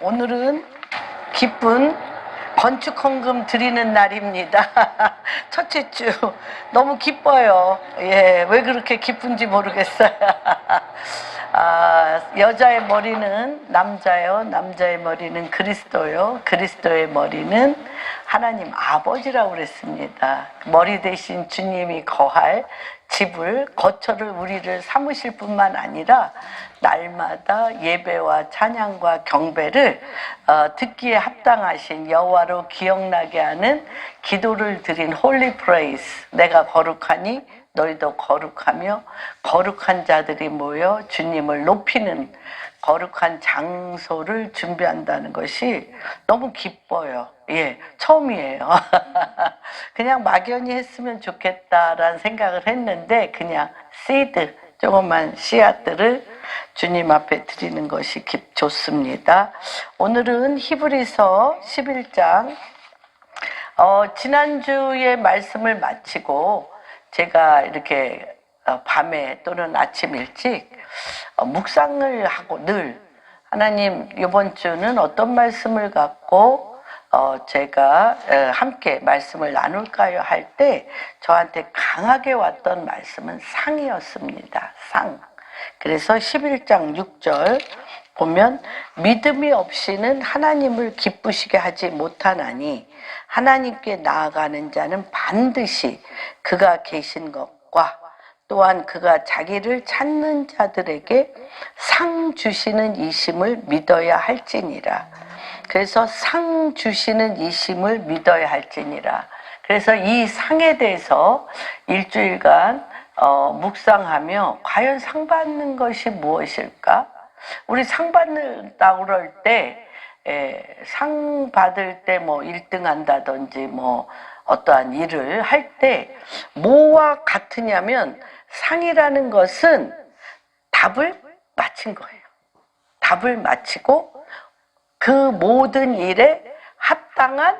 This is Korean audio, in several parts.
오늘은 기쁜 건축헌금 드리는 날입니다. 첫째 주 너무 기뻐요. 예, 왜 그렇게 기쁜지 모르겠어요. 여자의 머리는 남자요, 남자의 머리는 그리스도요, 그리스도의 머리는 하나님 아버지라고 그랬습니다. 머리 대신 주님이 거할 집을, 거처를 우리를 삼으실 뿐만 아니라 날마다 예배와 찬양과 경배를 듣기에 합당하신 여호와로 기억나게 하는 기도를 드린 홀리 프레이스, 내가 거룩하니 너희도 거룩하며 거룩한 자들이 모여 주님을 높이는 거룩한 장소를 준비한다는 것이 너무 기뻐요. 예, 처음이에요. 그냥 막연히 했으면 좋겠다라는 생각을 했는데 그냥 씨드, 조그만 씨앗들을 주님 앞에 드리는 것이 좋습니다. 오늘은 히브리서 11장 지난주에 말씀을 마치고 제가 이렇게 밤에 또는 아침 일찍 묵상을 하고 늘 하나님 이번 주는 어떤 말씀을 갖고 제가 함께 말씀을 나눌까요 할 때 저한테 강하게 왔던 말씀은 상이었습니다. 상. 그래서 11장 6절 보면 믿음이 없이는 하나님을 기쁘시게 하지 못하나니 하나님께 나아가는 자는 반드시 그가 계신 것과 또한 그가 자기를 찾는 자들에게 상 주시는 이심을 믿어야 할지니라. 그래서 상 주시는 이심을 믿어야 할지니라. 그래서 이 상에 대해서 일주일간 묵상하며 과연 상 받는 것이 무엇일까? 우리 상 받는다고 그럴 때 상 받을 때 뭐 1등 한다든지 뭐 어떠한 일을 할 때 뭐와 같으냐면 상이라는 것은 답을 마친 거예요. 답을 마치고 그 모든 일에 합당한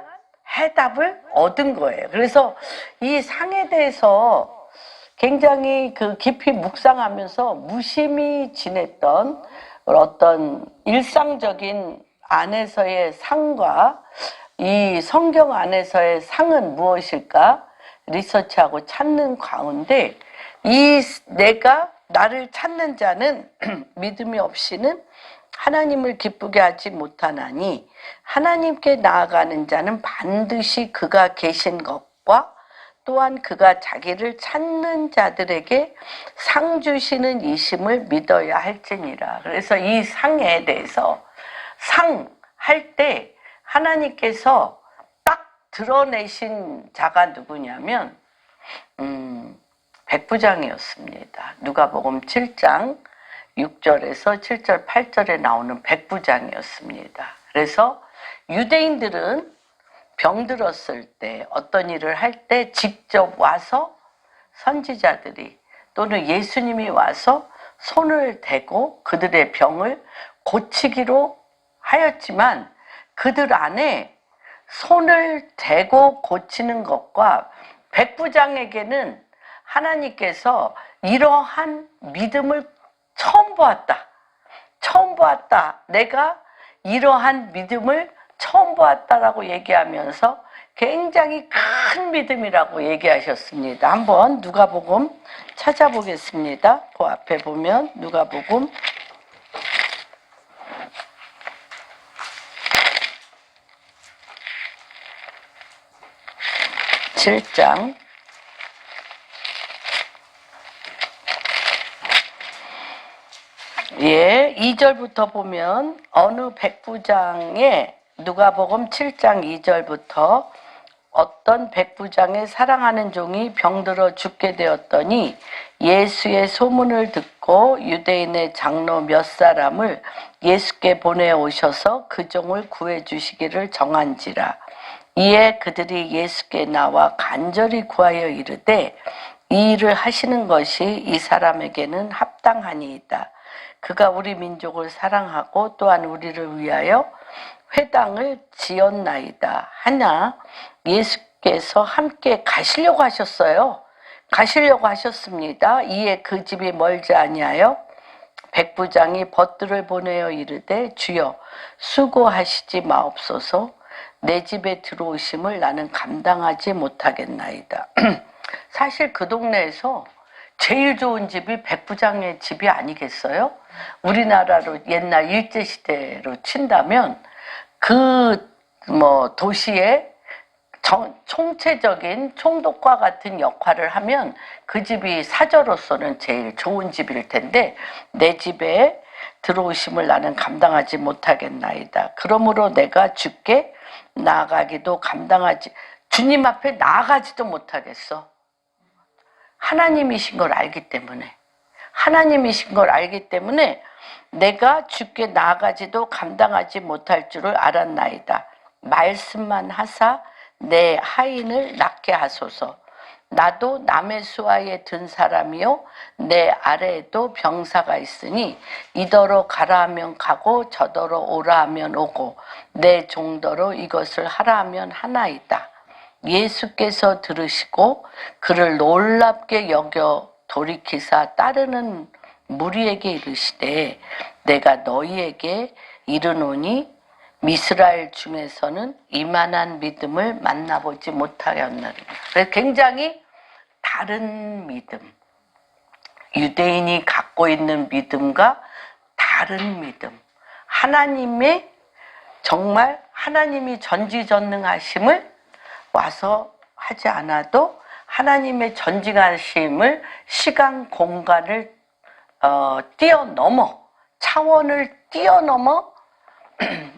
해답을 얻은 거예요. 그래서 이 상에 대해서 굉장히 깊이 묵상하면서 무심히 지냈던 어떤 일상적인 안에서의 상과 이 성경 안에서의 상은 무엇일까 리서치하고 찾는 가운데 이 내가 나를 찾는 자는 믿음이 없이는 하나님을 기쁘게 하지 못하나니 하나님께 나아가는 자는 반드시 그가 계신 것과 또한 그가 자기를 찾는 자들에게 상 주시는 이심을 믿어야 할지니라. 그래서 이 상에 대해서 상 할 때 하나님께서 딱 드러내신 자가 누구냐면 백부장이었습니다. 누가복음 7장 6절에서 7절 8절에 나오는 백부장이었습니다. 그래서 유대인들은 병들었을 때 어떤 일을 할 때 직접 와서 선지자들이 또는 예수님이 와서 손을 대고 그들의 병을 고치기로 하였지만 그들 안에 손을 대고 고치는 것과 백부장에게는 하나님께서 이러한 믿음을 처음 보았다. 처음 보았다. 내가 이러한 믿음을 처음 보았다라고 얘기하면서 굉장히 큰 믿음이라고 얘기하셨습니다. 한번 누가복음 찾아보겠습니다. 그 앞에 보면 누가복음 7장 2절부터 보면 어느 백부장의 누가복음 7장 2절부터 어떤 백부장의 사랑하는 종이 병들어 죽게 되었더니 예수의 소문을 듣고 유대인의 장로 몇 사람을 예수께 보내오셔서 그 종을 구해주시기를 정한지라. 이에 그들이 예수께 나와 간절히 구하여 이르되 이 일을 하시는 것이 이 사람에게는 합당하니이다. 그가 우리 민족을 사랑하고 또한 우리를 위하여 회당을 지었나이다 하나 예수께서 함께 가시려고 하셨어요. 가시려고 하셨습니다. 이에 그 집이 멀지 아니하여 백부장이 벗들을 보내어 이르되 주여 수고하시지 마옵소서 내 집에 들어오심을 나는 감당하지 못하겠나이다. 사실 그 동네에서 제일 좋은 집이 백부장의 집이 아니겠어요? 우리나라로 옛날 일제시대로 친다면 그 도시의 총체적인 총독과 같은 역할을 하면 그 집이 사저로서는 제일 좋은 집일 텐데 내 집에 들어오심을 나는 감당하지 못하겠나이다. 그러므로 내가 주께 나아가기도 주님 앞에 나아가지도 못하겠어. 하나님이신 걸 알기 때문에 내가 주께 나아가지도 감당하지 못할 줄을 알았나이다. 말씀만 하사 내 하인을 낫게 하소서. 나도 남의 수하에 든 사람이요 내 아래에도 병사가 있으니 이더러 가라 하면 가고 저더러 오라 하면 오고 내 종더러 이것을 하라 하면 하나이다. 예수께서 들으시고 그를 놀랍게 여겨 돌이키사 따르는 무리에게 이르시되 내가 너희에게 이르노니 이스라엘 중에서는 이만한 믿음을 만나보지 못하였느니라. 그래서 굉장히 다른 믿음, 유대인이 갖고 있는 믿음과 다른 믿음, 하나님의 정말 하나님이 전지전능하심을 와서 하지 않아도 하나님의 전지하심을 시간 공간을 뛰어넘어 차원을 뛰어넘어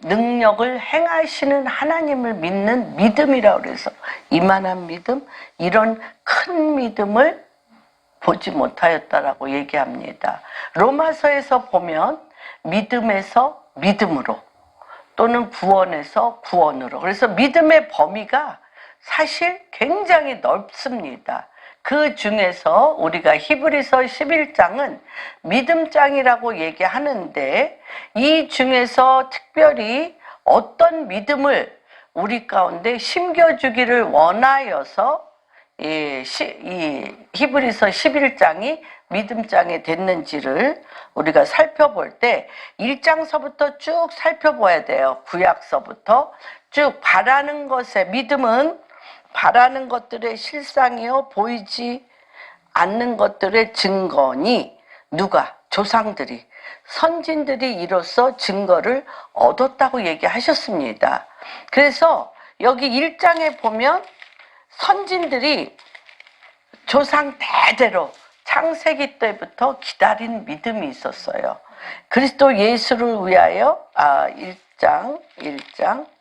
능력을 행하시는 하나님을 믿는 믿음이라고 그래서 이만한 믿음, 이런 큰 믿음을 보지 못하였다라고 얘기합니다. 로마서에서 보면 믿음에서 믿음으로 또는 구원에서 구원으로, 그래서 믿음의 범위가 사실 굉장히 넓습니다. 그 중에서 우리가 히브리서 11장은 믿음장이라고 얘기하는데 이 중에서 특별히 어떤 믿음을 우리 가운데 심겨주기를 원하여서 이 히브리서 11장이 믿음장이 됐는지를 우리가 살펴볼 때 1장서부터 쭉 살펴봐야 돼요. 구약서부터 쭉 바라는 것에 믿음은 바라는 것들의 실상이요 보이지 않는 것들의 증거니 누가? 조상들이 선진들이 이로써 증거를 얻었다고 얘기하셨습니다. 그래서 여기 1장에 보면 선진들이 조상 대대로 창세기 때부터 기다린 믿음이 있었어요. 그리스도 예수를 위하여 1장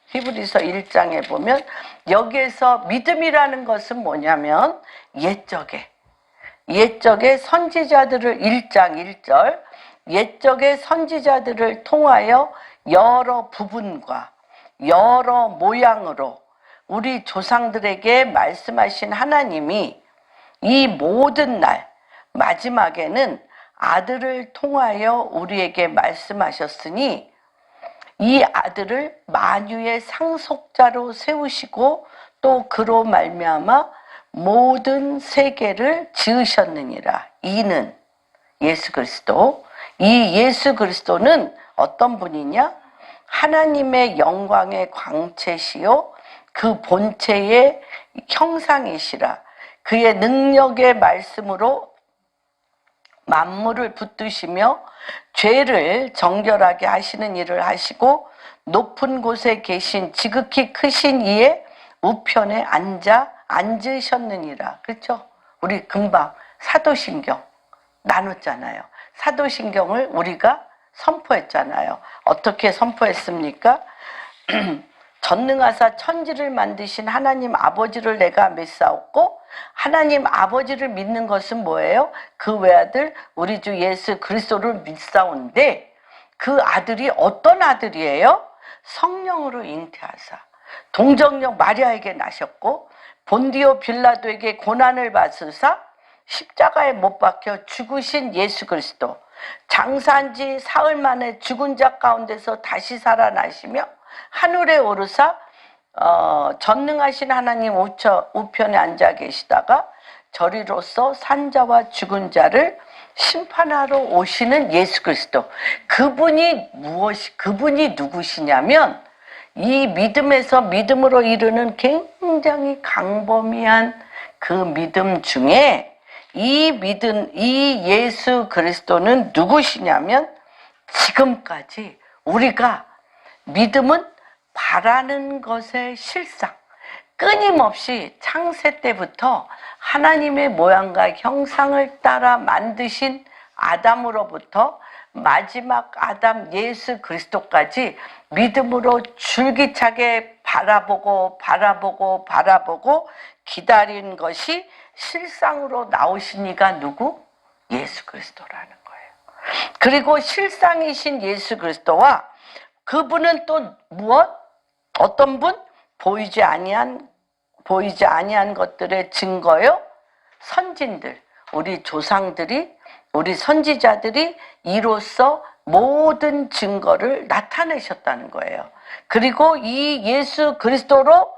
히브리서 1장에 보면 여기에서 믿음이라는 것은 뭐냐면 옛적에 선지자들을 1장 1절 옛적의 선지자들을 통하여 여러 부분과 여러 모양으로 우리 조상들에게 말씀하신 하나님이 이 모든 날 마지막에는 아들을 통하여 우리에게 말씀하셨으니 이 아들을 만유의 상속자로 세우시고 또 그로 말미암아 모든 세계를 지으셨느니라. 이는 예수 그리스도. 이 예수 그리스도는 어떤 분이냐? 하나님의 영광의 광채시요 그 본체의 형상이시라. 그의 능력의 말씀으로 만물을 붙드시며 죄를 정결하게 하시는 일을 하시고 높은 곳에 계신 지극히 크신 이의 우편에 앉으셨느니라. 그렇죠? 우리 금방 사도신경 나눴잖아요. 사도신경을 우리가 선포했잖아요. 어떻게 선포했습니까? 전능하사 천지를 만드신 하나님 아버지를 내가 믿사옵고 하나님 아버지를 믿는 것은 뭐예요? 그 외아들 우리 주 예수 그리스도를 믿사온데 그 아들이 어떤 아들이에요? 성령으로 잉태하사 동정녀 마리아에게 나셨고 본디오 빌라도에게 고난을 받으사 십자가에 못 박혀 죽으신 예수 그리스도, 장사한 지 사흘 만에 죽은 자 가운데서 다시 살아나시며 하늘에 오르사 전능하신 하나님 우편에 앉아 계시다가 저리로서 산자와 죽은 자를 심판하러 오시는 예수 그리스도. 그분이 그분이 누구시냐면 이 믿음에서 믿음으로 이르는 굉장히 광범위한 그 믿음 중에 이 예수 그리스도는 누구시냐면 지금까지 우리가 믿음은 바라는 것의 실상, 끊임없이 창세 때부터 하나님의 모양과 형상을 따라 만드신 아담으로부터 마지막 아담 예수 그리스도까지 믿음으로 줄기차게 바라보고 기다린 것이 실상으로 나오신 이가 누구? 예수 그리스도라는 거예요. 그리고 실상이신 예수 그리스도와 그분은 또 무엇? 어떤 분? 보이지 아니한 것들의 증거요. 선진들, 우리 조상들이, 우리 선지자들이 이로써 모든 증거를 나타내셨다는 거예요. 그리고 이 예수 그리스도로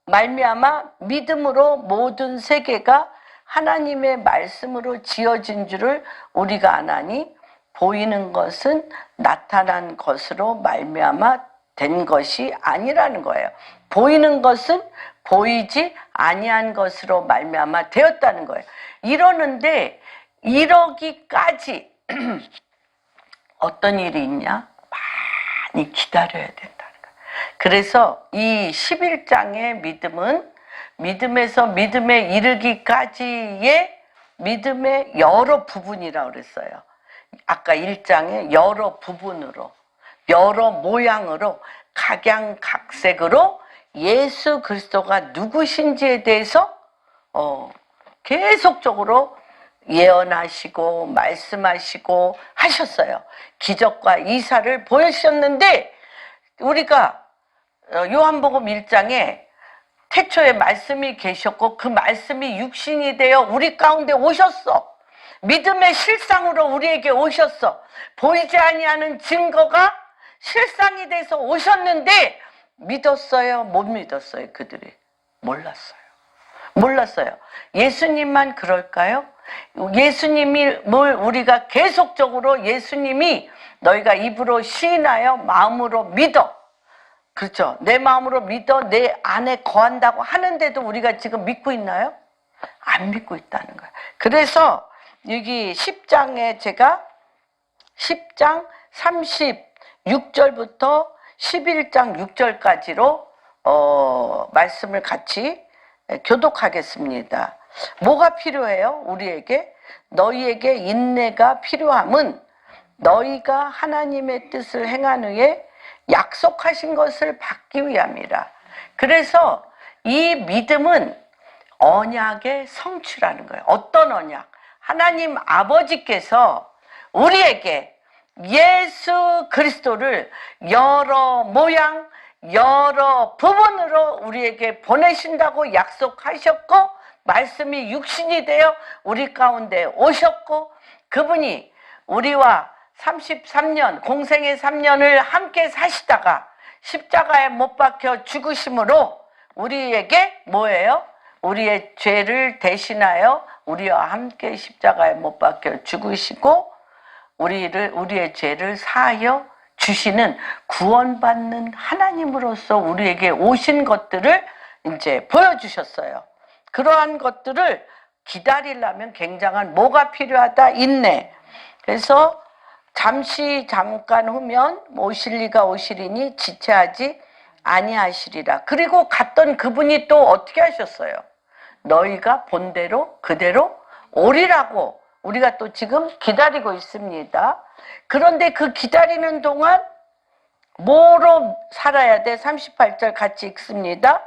말미암아 믿음으로 모든 세계가 하나님의 말씀으로 지어진 줄을 우리가 아나니 보이는 것은 나타난 것으로 말미암아 된 것이 아니라는 거예요. 보이는 것은 보이지 아니한 것으로 말미암아 되었다는 거예요. 이러는데 이러기까지 어떤 일이 있냐? 많이 기다려야 된다는 거예요. 그래서 이 11장의 믿음은 믿음에서 믿음에 이르기까지의 믿음의 여러 부분이라고 그랬어요. 아까 1장에 여러 부분으로, 여러 모양으로, 각양각색으로 예수 그리스도가 누구신지에 대해서 계속적으로 예언하시고 말씀하시고 하셨어요. 기적과 이사를 보여주셨는데 우리가 요한복음 1장에 태초에 말씀이 계셨고 그 말씀이 육신이 되어 우리 가운데 오셨어. 믿음의 실상으로 우리에게 오셨어. 보이지 아니하는 증거가 실상이 돼서 오셨는데 믿었어요? 못 믿었어요? 그들이 몰랐어요. 예수님만 그럴까요? 예수님을 우리가 계속적으로 예수님이 너희가 입으로 시인하여 마음으로 믿어. 그렇죠. 내 마음으로 믿어 내 안에 거한다고 하는데도 우리가 지금 믿고 있나요? 안 믿고 있다는 거예요. 그래서 여기 10장에 제가 10장 36절부터 11장 6절까지로 말씀을 같이 교독하겠습니다. 뭐가 필요해요? 우리에게? 너희에게 인내가 필요함은 너희가 하나님의 뜻을 행한 후에 약속하신 것을 받기 위함이라. 그래서 이 믿음은 언약의 성취라는 거예요. 어떤 언약? 하나님 아버지께서 우리에게 예수 그리스도를 여러 모양, 여러 부분으로 우리에게 보내신다고 약속하셨고 말씀이 육신이 되어 우리 가운데 오셨고 그분이 우리와 33년, 공생의 3년을 함께 사시다가 십자가에 못 박혀 죽으심으로 우리에게 뭐예요? 우리의 죄를 대신하여 우리와 함께 십자가에 못 박혀 죽으시고 우리의 죄를 사하여 주시는 구원받는 하나님으로서 우리에게 오신 것들을 이제 보여주셨어요. 그러한 것들을 기다리려면 굉장한 뭐가 필요하다? 인내. 그래서 잠깐 후면 오실리가 오시리니 지체하지 아니하시리라. 그리고 갔던 그분이 또 어떻게 하셨어요? 너희가 본대로 그대로 오리라고 우리가 또 지금 기다리고 있습니다. 그런데 그 기다리는 동안 뭐로 살아야 돼? 38절 같이 읽습니다.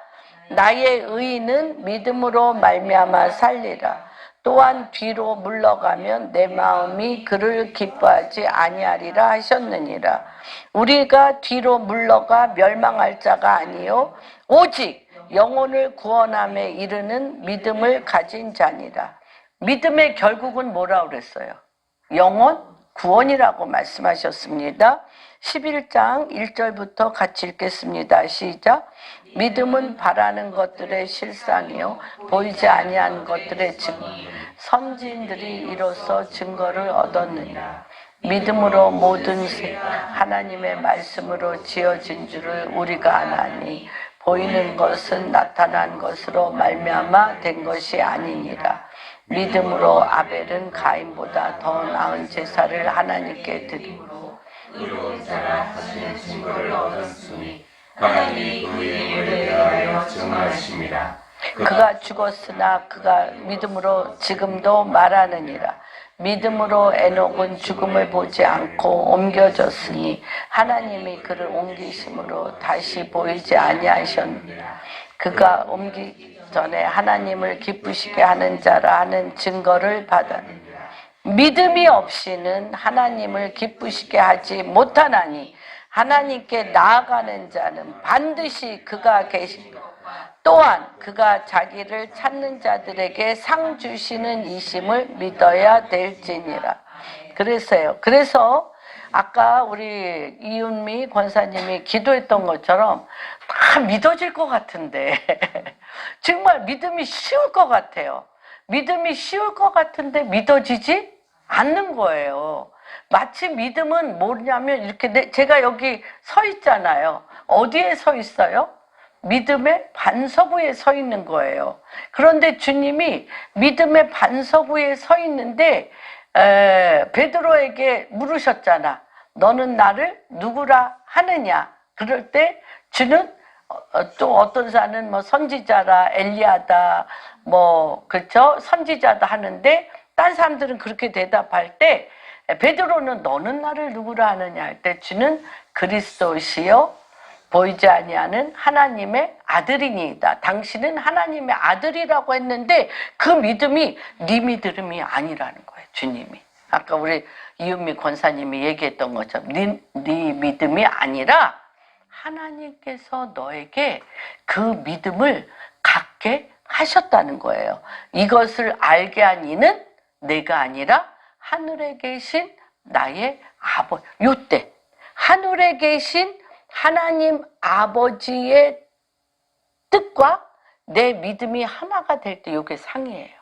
나의 의인은 믿음으로 말미암아 살리라. 또한 뒤로 물러가면 내 마음이 그를 기뻐하지 아니하리라 하셨느니라. 우리가 뒤로 물러가 멸망할 자가 아니요 오직 영혼을 구원함에 이르는 믿음을 가진 자니라. 믿음의 결국은 뭐라고 그랬어요? 영혼 구원이라고 말씀하셨습니다. 11장 1절부터 같이 읽겠습니다. 시작. 믿음은 바라는 것들의 실상이요 보이지 아니한 것들의 증거. 선지인들이 이로써 증거를 얻었느니라. 믿음으로 모든 생 하나님의 말씀으로 지어진 줄을 우리가 아나니 보이는 것은 나타난 것으로 말미암아 된 것이 아니니라. 믿음으로 아벨은 가인보다 더 나은 제사를 하나님께 드리고 의로운 자라 하시는 증거를 얻었으니 하나님이 그의 일에 대하여 증언하심이라. 그가 죽었으나 그가 믿음으로 지금도 말하느니라. 믿음으로 에녹은 죽음을 보지 않고 옮겨졌으니 하나님이 그를 옮기심으로 다시 보이지 아니하셨느니라. 그가 옮기기 전에 하나님을 기쁘시게 하는 자라 하는 증거를 받았느니라. 믿음이 없이는 하나님을 기쁘시게 하지 못하나니 하나님께 나아가는 자는 반드시 그가 계시고 또한 그가 자기를 찾는 자들에게 상 주시는 이심을 믿어야 될지니라. 그래서 아까 우리 이윤미 권사님이 기도했던 것처럼 다 믿어질 것 같은데 정말 믿음이 쉬울 것 같아요. 믿음이 쉬울 것 같은데 믿어지지 않는 거예요. 마치 믿음은 뭐냐면 이렇게 제가 여기 서 있잖아요. 어디에 서 있어요? 믿음의 반석위에 서 있는 거예요. 그런데 주님이 믿음의 반석위에 서 있는데 베드로에게 물으셨잖아. 너는 나를 누구라 하느냐? 그럴 때 주는 또 어떤 사람은 뭐 선지자라 엘리야다 그렇죠? 선지자다 하는데 딴 사람들은 그렇게 대답할 때 베드로는 너는 나를 누구라 하느냐 할 때 주는 그리스도시요 보이지 아니하는 하나님의 아들이니이다. 당신은 하나님의 아들이라고 했는데 그 믿음이 네 믿음이 아니라는 거예요. 주님이. 아까 우리 이은미 권사님이 얘기했던 것처럼 네 믿음이 아니라 하나님께서 너에게 그 믿음을 갖게 하셨다는 거예요. 이것을 알게 한 이는 내가 아니라 하늘에 계신 나의 아버지. 요때 하늘에 계신 하나님 아버지의 뜻과 내 믿음이 하나가 될 때 이게 상이에요.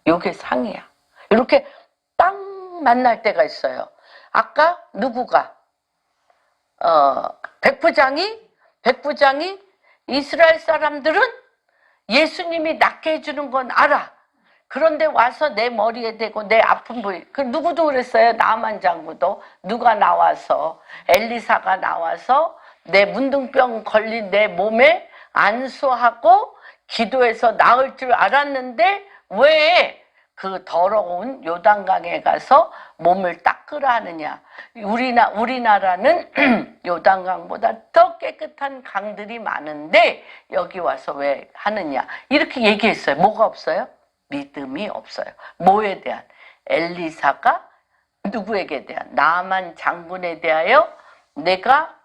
이게 상이야. 이렇게 딱 만날 때가 있어요. 아까 누구가 백부장이 이스라엘 사람들은 예수님이 낫게 해주는 건 알아. 그런데 와서 내 머리에 대고 내 아픈 부위, 누구도 그랬어요. 나만 장구도 누가 나와서 엘리사가 나와서 내 문둥병 걸린 내 몸에 안수하고 기도해서 나을 줄 알았는데 왜 그 더러운 요단강에 가서 몸을 닦으라 하느냐. 우리나라는 요단강보다 더 깨끗한 강들이 많은데 여기 와서 왜 하느냐. 이렇게 얘기했어요. 뭐가 없어요? 믿음이 없어요. 뭐에 대한? 엘리사가 누구에게 대한? 나만 장군에 대하여 내가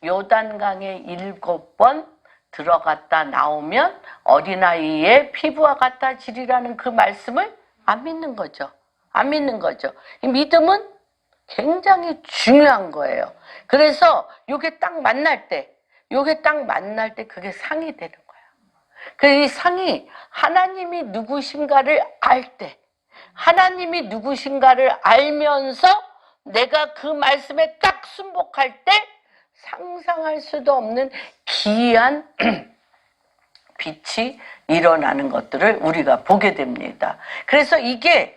요단강에 7번 들어갔다 나오면 어린아이의 피부와 같아지리라는 그 말씀을 안 믿는 거죠. 안 믿는 거죠. 이 믿음은 굉장히 중요한 거예요. 그래서 요게 딱 만날 때 그게 상이 되는 거예요. 이 상이 하나님이 누구신가를 알 때, 하나님이 누구신가를 알면서 내가 그 말씀에 딱 순복할 때 상상할 수도 없는 기이한 빛이 일어나는 것들을 우리가 보게 됩니다. 그래서 이것에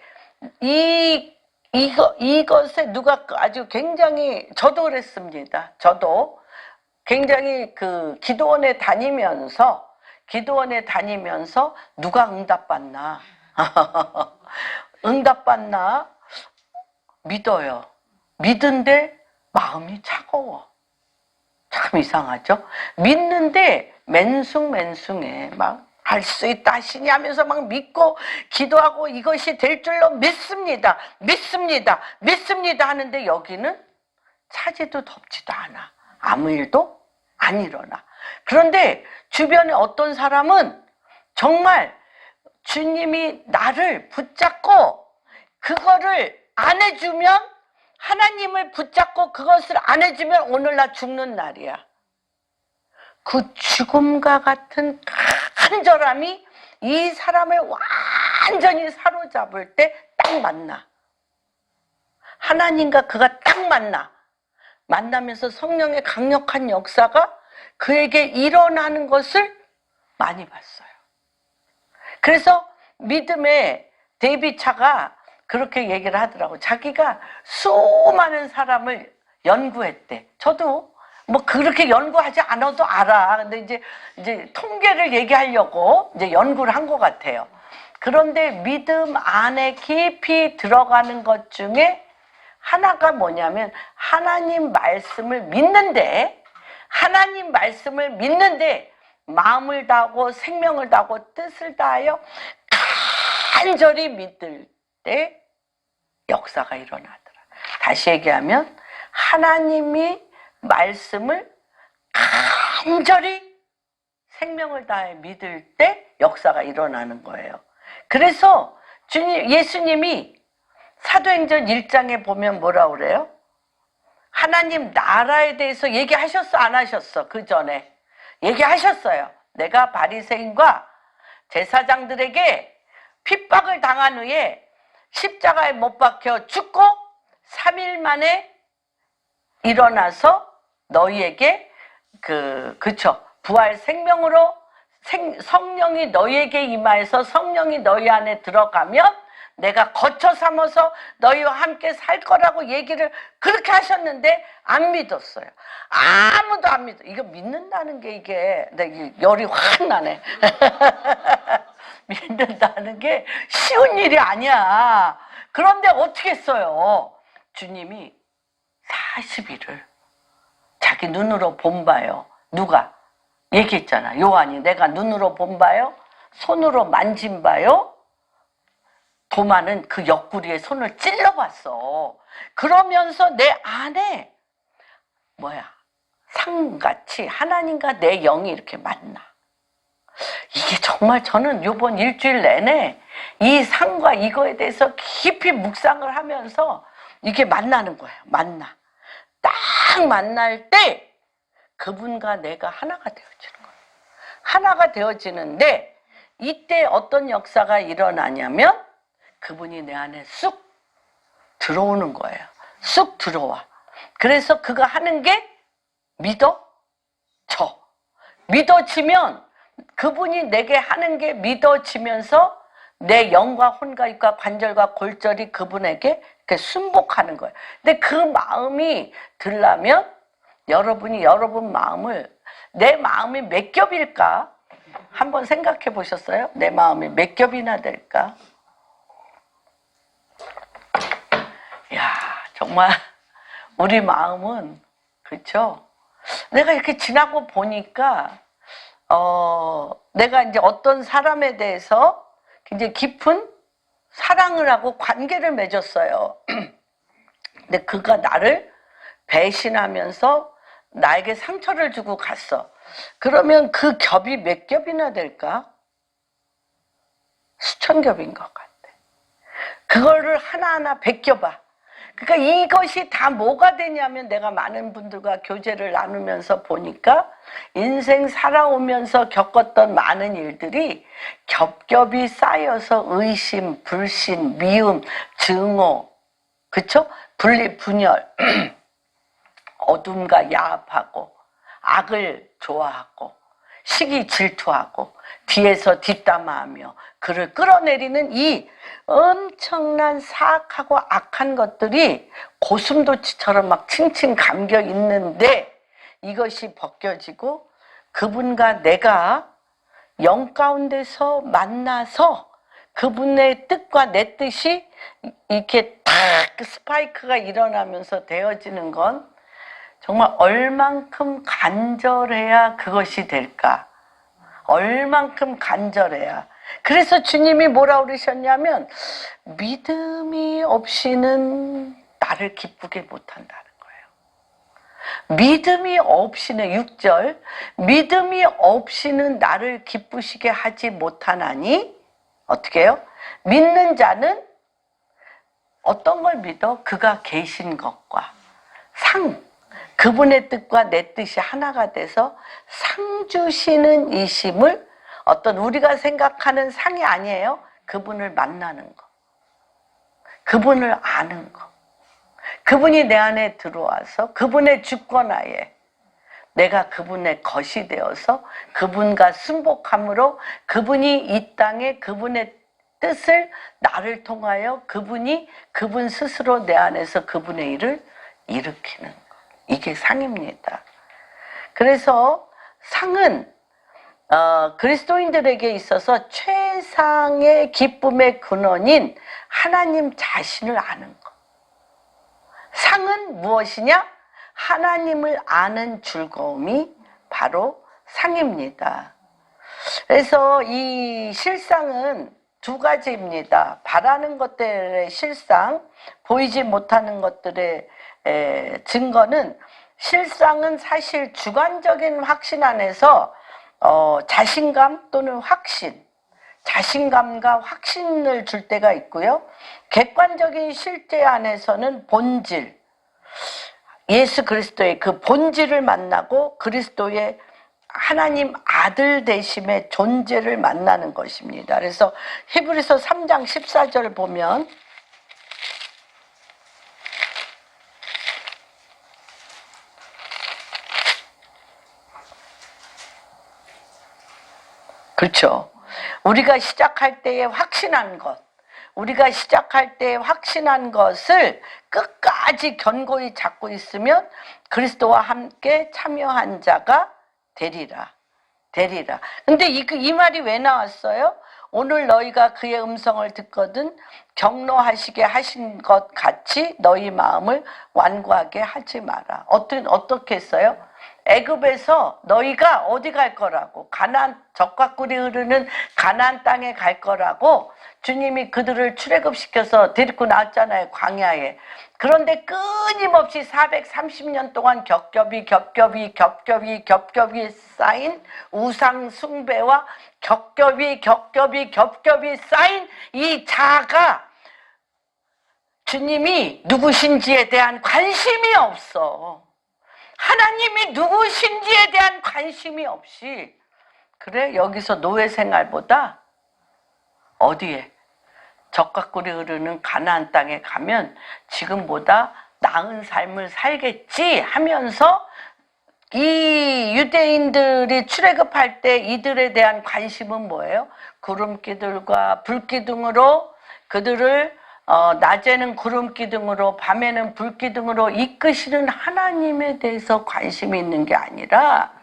누가 아주 굉장히, 저도 그랬습니다. 저도 굉장히 기도원에 다니면서 누가 응답받나? 응답받나? 믿어요. 믿은데 마음이 차가워. 참 이상하죠? 믿는데 맨숭맨숭해. 막 할 수 있다 하시니 하면서 막 믿고 기도하고 이것이 될 줄로 믿습니다 하는데 여기는 차지도 덥지도 않아. 아무 일도 안 일어나. 그런데 주변에 어떤 사람은 정말 주님이 나를 붙잡고 그거를 안 해주면, 하나님을 붙잡고 그것을 안 해주면 오늘 나 죽는 날이야. 그 죽음과 같은 간절함이 이 사람을 완전히 사로잡을 때 딱 만나. 하나님과 그가 딱 만나면서 성령의 강력한 역사가 그에게 일어나는 것을 많이 봤어요. 그래서 믿음의 데이비차가 그렇게 얘기를 하더라고. 자기가 수많은 사람을 연구했대. 저도 뭐 그렇게 연구하지 않아도 알아. 근데 이제 통계를 얘기하려고 이제 연구를 한 것 같아요. 그런데 믿음 안에 깊이 들어가는 것 중에 하나가 뭐냐면 하나님 말씀을 믿는데 마음을 다하고 생명을 다하고 뜻을 다하여 간절히 믿을 때 역사가 일어나더라. 다시 얘기하면 하나님이 말씀을 간절히 생명을 다해 믿을 때 역사가 일어나는 거예요. 그래서 예수님이 사도행전 1장에 보면 뭐라 그래요? 하나님 나라에 대해서 얘기하셨어, 안 하셨어? 그 전에 얘기하셨어요. 내가 바리새인과 제사장들에게 핍박을 당한 후에 십자가에 못 박혀 죽고 3일 만에 일어나서 너희에게 부활 생명으로 성령이 너희에게 임하여서 성령이 너희 안에 들어가면 내가 거처 삼아서 너희와 함께 살 거라고 얘기를 그렇게 하셨는데 안 믿었어요. 아무도 안 믿어. 이거 믿는다는 게 이게 열이 확 나네. 믿는다는 게 쉬운 일이 아니야. 그런데 어떻게 했어요? 주님이 40일을 자기 눈으로 본 바요. 누가? 얘기했잖아. 요한이 내가 눈으로 본 바요. 손으로 만진 바요. 도마는 그 옆구리에 손을 찔러봤어. 그러면서 내 안에 상같이 하나님과 내 영이 이렇게 만나. 이게 정말 저는 이번 일주일 내내 이 상과 이거에 대해서 깊이 묵상을 하면서 이게 만나는 거예요. 딱 만날 때 그분과 내가 하나가 되어지는 거예요. 하나가 되어지는데 이때 어떤 역사가 일어나냐면 그분이 내 안에 쑥 들어오는 거예요. 쑥 들어와. 그래서 그가 하는 게 믿어져. 믿어지면 그분이 내게 하는 게 믿어지면서 내 영과 혼과 육과 관절과 골절이 그분에게 이렇게 순복하는 거예요. 근데 그 마음이 들려면 여러분이 여러분 마음을 내 마음이 몇 겹일까? 한번 생각해 보셨어요? 내 마음이 몇 겹이나 될까? 야, 정말 우리 마음은 그렇죠? 내가 이렇게 지나고 보니까 내가 이제 어떤 사람에 대해서 굉장히 깊은 사랑을 하고 관계를 맺었어요. 근데 그가 나를 배신하면서 나에게 상처를 주고 갔어. 그러면 그 겹이 몇 겹이나 될까? 수천 겹인 것 같아. 그거를 하나하나 베껴봐. 그러니까 이것이 다 뭐가 되냐면 내가 많은 분들과 교제를 나누면서 보니까 인생 살아오면서 겪었던 많은 일들이 겹겹이 쌓여서 의심, 불신, 미움, 증오, 그쵸? 분리, 분열, 어둠과 야합하고 악을 좋아하고 시기 질투하고 뒤에서 뒷담화하며 그를 끌어내리는 이 엄청난 사악하고 악한 것들이 고슴도치처럼 막 칭칭 감겨 있는데 이것이 벗겨지고 그분과 내가 영 가운데서 만나서 그분의 뜻과 내 뜻이 이렇게 딱 스파이크가 일어나면서 되어지는 건 정말 얼만큼 간절해야 그것이 될까? 얼만큼 간절해야. 그래서 주님이 뭐라 그러셨냐면 믿음이 없이는 나를 기쁘게 못한다는 거예요. 믿음이 없이는 6절 믿음이 없이는 나를 기쁘시게 하지 못하나니 어떻게 해요? 믿는 자는 어떤 걸 믿어? 그가 계신 것과 그분의 뜻과 내 뜻이 하나가 돼서 상 주시는 이 심을 어떤 우리가 생각하는 상이 아니에요. 그분을 만나는 거. 그분을 아는 거. 그분이 내 안에 들어와서 그분의 주권하에 내가 그분의 것이 되어서 그분과 순복함으로 그분이 이 땅에 그분의 뜻을 나를 통하여 그분이 그분 스스로 내 안에서 그분의 일을 일으키는 거. 이게 상입니다. 그래서 상은 그리스도인들에게 있어서 최상의 기쁨의 근원인 하나님 자신을 아는 것. 상은 무엇이냐? 하나님을 아는 즐거움이 바로 상입니다. 그래서 이 실상은 두 가지입니다. 바라는 것들의 실상, 보이지 못하는 것들의 증거는, 실상은 사실 주관적인 확신 안에서 자신감 또는 확신, 자신감과 확신을 줄 때가 있고요. 객관적인 실제 안에서는 본질, 예수 그리스도의 그 본질을 만나고 그리스도의 하나님 아들 되심의 존재를 만나는 것입니다. 그래서 히브리서 3장 14절 보면 그렇죠. 우리가 시작할 때에 확신한 것, 우리가 시작할 때에 확신한 것을 끝까지 견고히 잡고 있으면 그리스도와 함께 참여한 자가 되리라. 근데 이 말이 왜 나왔어요? 오늘 너희가 그의 음성을 듣거든 경노하시게 하신 것 같이 너희 마음을 완고하게 하지 마라. 어떻게 했어요? 애굽에서 너희가 어디 갈 거라고, 가나안, 젖과 꿀이 흐르는 가나안 땅에 갈 거라고 주님이 그들을 출애굽시켜서 데리고 나왔잖아요, 광야에. 그런데 끊임없이 430년 동안 겹겹이 쌓인 우상 숭배와 겹겹이 쌓인 이 자아가 주님이 누구신지에 대한 관심이 없어. 하나님이 누구신지에 대한 관심이 없이, 그래, 여기서 노예 생활보다 어디에 젖과 꿀이 흐르는 가나안 땅에 가면 지금보다 나은 삶을 살겠지 하면서 이 유대인들이 출애굽할 때 이들에 대한 관심은 뭐예요? 구름기둥과 불기둥으로 그들을 낮에는 구름기둥으로 밤에는 불기둥으로 이끄시는 하나님에 대해서 관심이 있는 게 아니라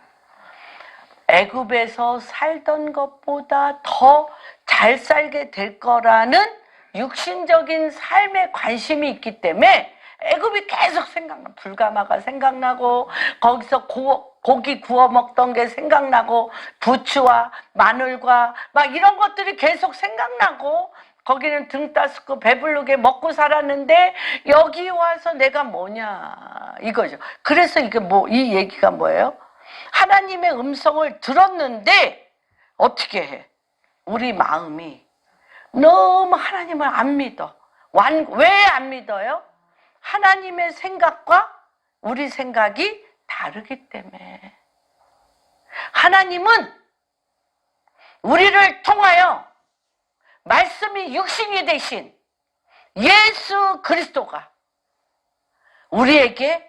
애굽에서 살던 것보다 더 잘 살게 될 거라는 육신적인 삶에 관심이 있기 때문에 애굽이 계속 생각나. 불가마가 생각나고 거기서 고기 구워 먹던 게 생각나고 부추와 마늘과 막 이런 것들이 계속 생각나고 거기는 등 따스고 배부르게 먹고 살았는데 여기 와서 내가 뭐냐 이거죠. 그래서 이게 이 얘기가 뭐예요? 하나님의 음성을 들었는데 어떻게 해? 우리 마음이 너무 하나님을 안 믿어. 왜 안 믿어요? 하나님의 생각과 우리 생각이 다르기 때문에. 하나님은 우리를 통하여 말씀이 육신이 되신 예수 그리스도가 우리에게,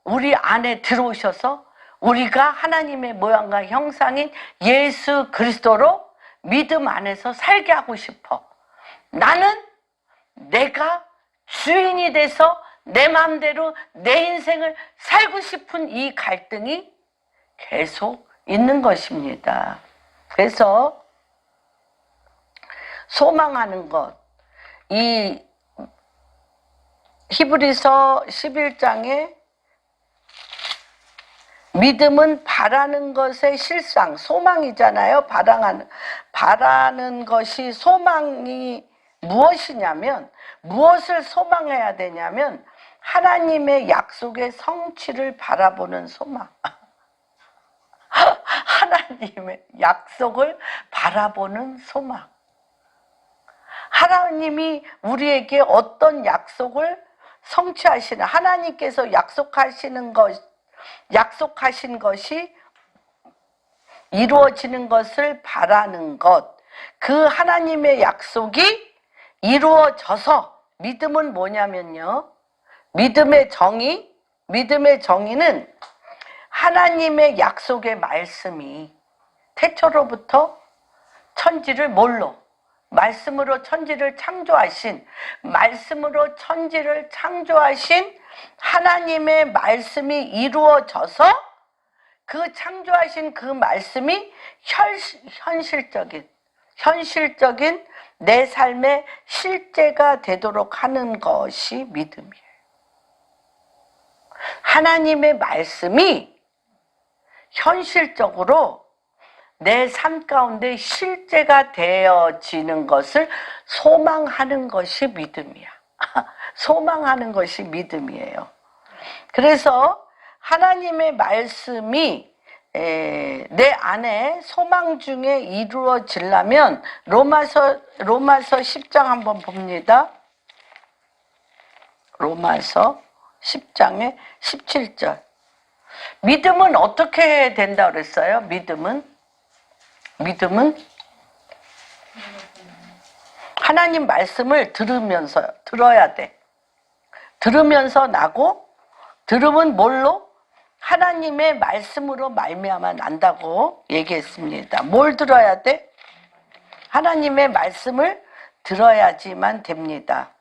우리 안에 들어오셔서 우리가 하나님의 모양과 형상인 예수 그리스도로 믿음 안에서 살게 하고 싶어. 나는 내가 주인이 돼서 내 마음대로 내 인생을 살고 싶은 이 갈등이 계속 있는 것입니다. 그래서 소망하는 것, 이 히브리서 11장에 믿음은 바라는 것의 실상, 소망이잖아요. 바라는 것이, 소망이 무엇이냐면, 무엇을 소망해야 되냐면 하나님의 약속의 성취를 바라보는 소망. 하나님의 약속을 바라보는 소망. 하나님이 우리에게 어떤 약속을 성취하시는 하나님께서 약속하신 것이 이루어지는 것을 바라는 것. 그 하나님의 약속이 이루어져서 믿음은 뭐냐면요. 믿음의 정의는 하나님의 약속의 말씀이 태초로부터 천지를 뭘로? 말씀으로 천지를 창조하신 하나님의 말씀이 이루어져서 그 창조하신 그 말씀이 현실적인 내 삶의 실제가 되도록 하는 것이 믿음이에요. 하나님의 말씀이 현실적으로 내 삶 가운데 실제가 되어지는 것을 소망하는 것이 믿음이야. 소망하는 것이 믿음이에요. 그래서 하나님의 말씀이 내 안에 소망 중에 이루어지려면 로마서 10장 한번 봅니다. 로마서 10장의 17절. 믿음은 어떻게 된다고 그랬어요? 믿음은 하나님 말씀을 들어야 돼. 들으면서 나고, 들음은 뭘로? 하나님의 말씀으로 말미암아 난다고 얘기했습니다. 뭘 들어야 돼? 하나님의 말씀을 들어야지만 됩니다.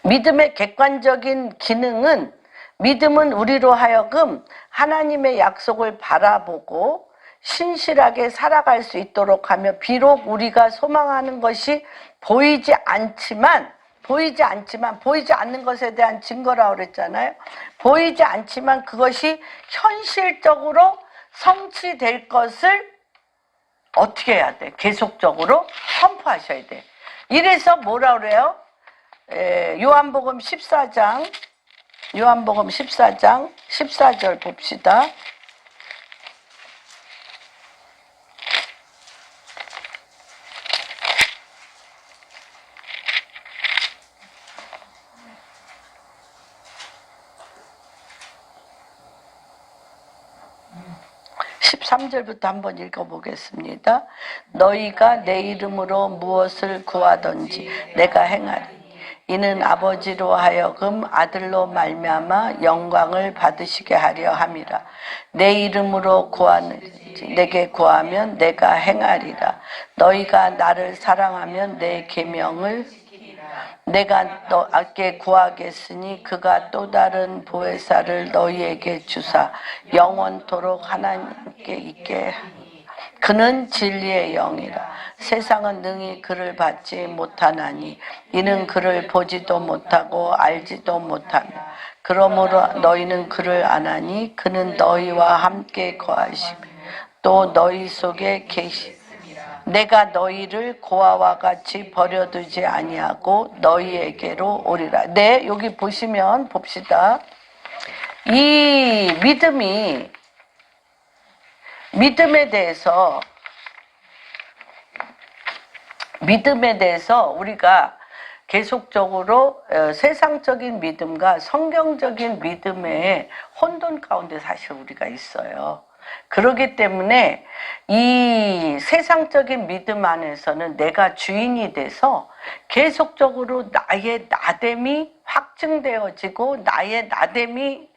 믿음의 객관적인 기능은, 믿음은 우리로 하여금 하나님의 약속을 바라보고 신실하게 살아갈 수 있도록 하며, 비록 우리가 소망하는 것이 보이지 않는 것에 대한 증거라고 그랬잖아요. 보이지 않지만 그것이 현실적으로 성취될 것을 어떻게 해야 돼? 계속적으로 선포하셔야 돼. 이래서 뭐라 그래요? 요한복음 14장 14절 봅시다. (13절부터) 한번 읽어보겠습니다. 너희가 내 이름으로 무엇을 구하든지 내가 행하리. 이는 아버지로 하여금 아들로 말미암아 영광을 받으시게 하려 함이라. 내 이름으로 내게 구하면 내가 행하리라. 너희가 나를 사랑하면 내 계명을 내가 너에게 구하겠으니 그가 또 다른 보혜사를 너희에게 주사 영원토록 하나님께 있게 하니 그는 진리의 영이라. 세상은 능히 그를 받지 못하나니 이는 그를 보지도 못하고 알지도 못하며 그러므로 너희는 그를 아나니 그는 너희와 함께 거하시며 또 너희 속에 계시. 내가 너희를 고아와 같이 버려두지 아니하고 너희에게로 오리라. 네, 여기 보시면 봅시다. 이 믿음에 대해서 우리가 계속적으로 세상적인 믿음과 성경적인 믿음의 혼돈 가운데 사실 우리가 있어요. 그렇기 때문에 이 세상적인 믿음 안에서는 내가 주인이 돼서 계속적으로 나의 나됨이 확증되어지고 나의 나됨이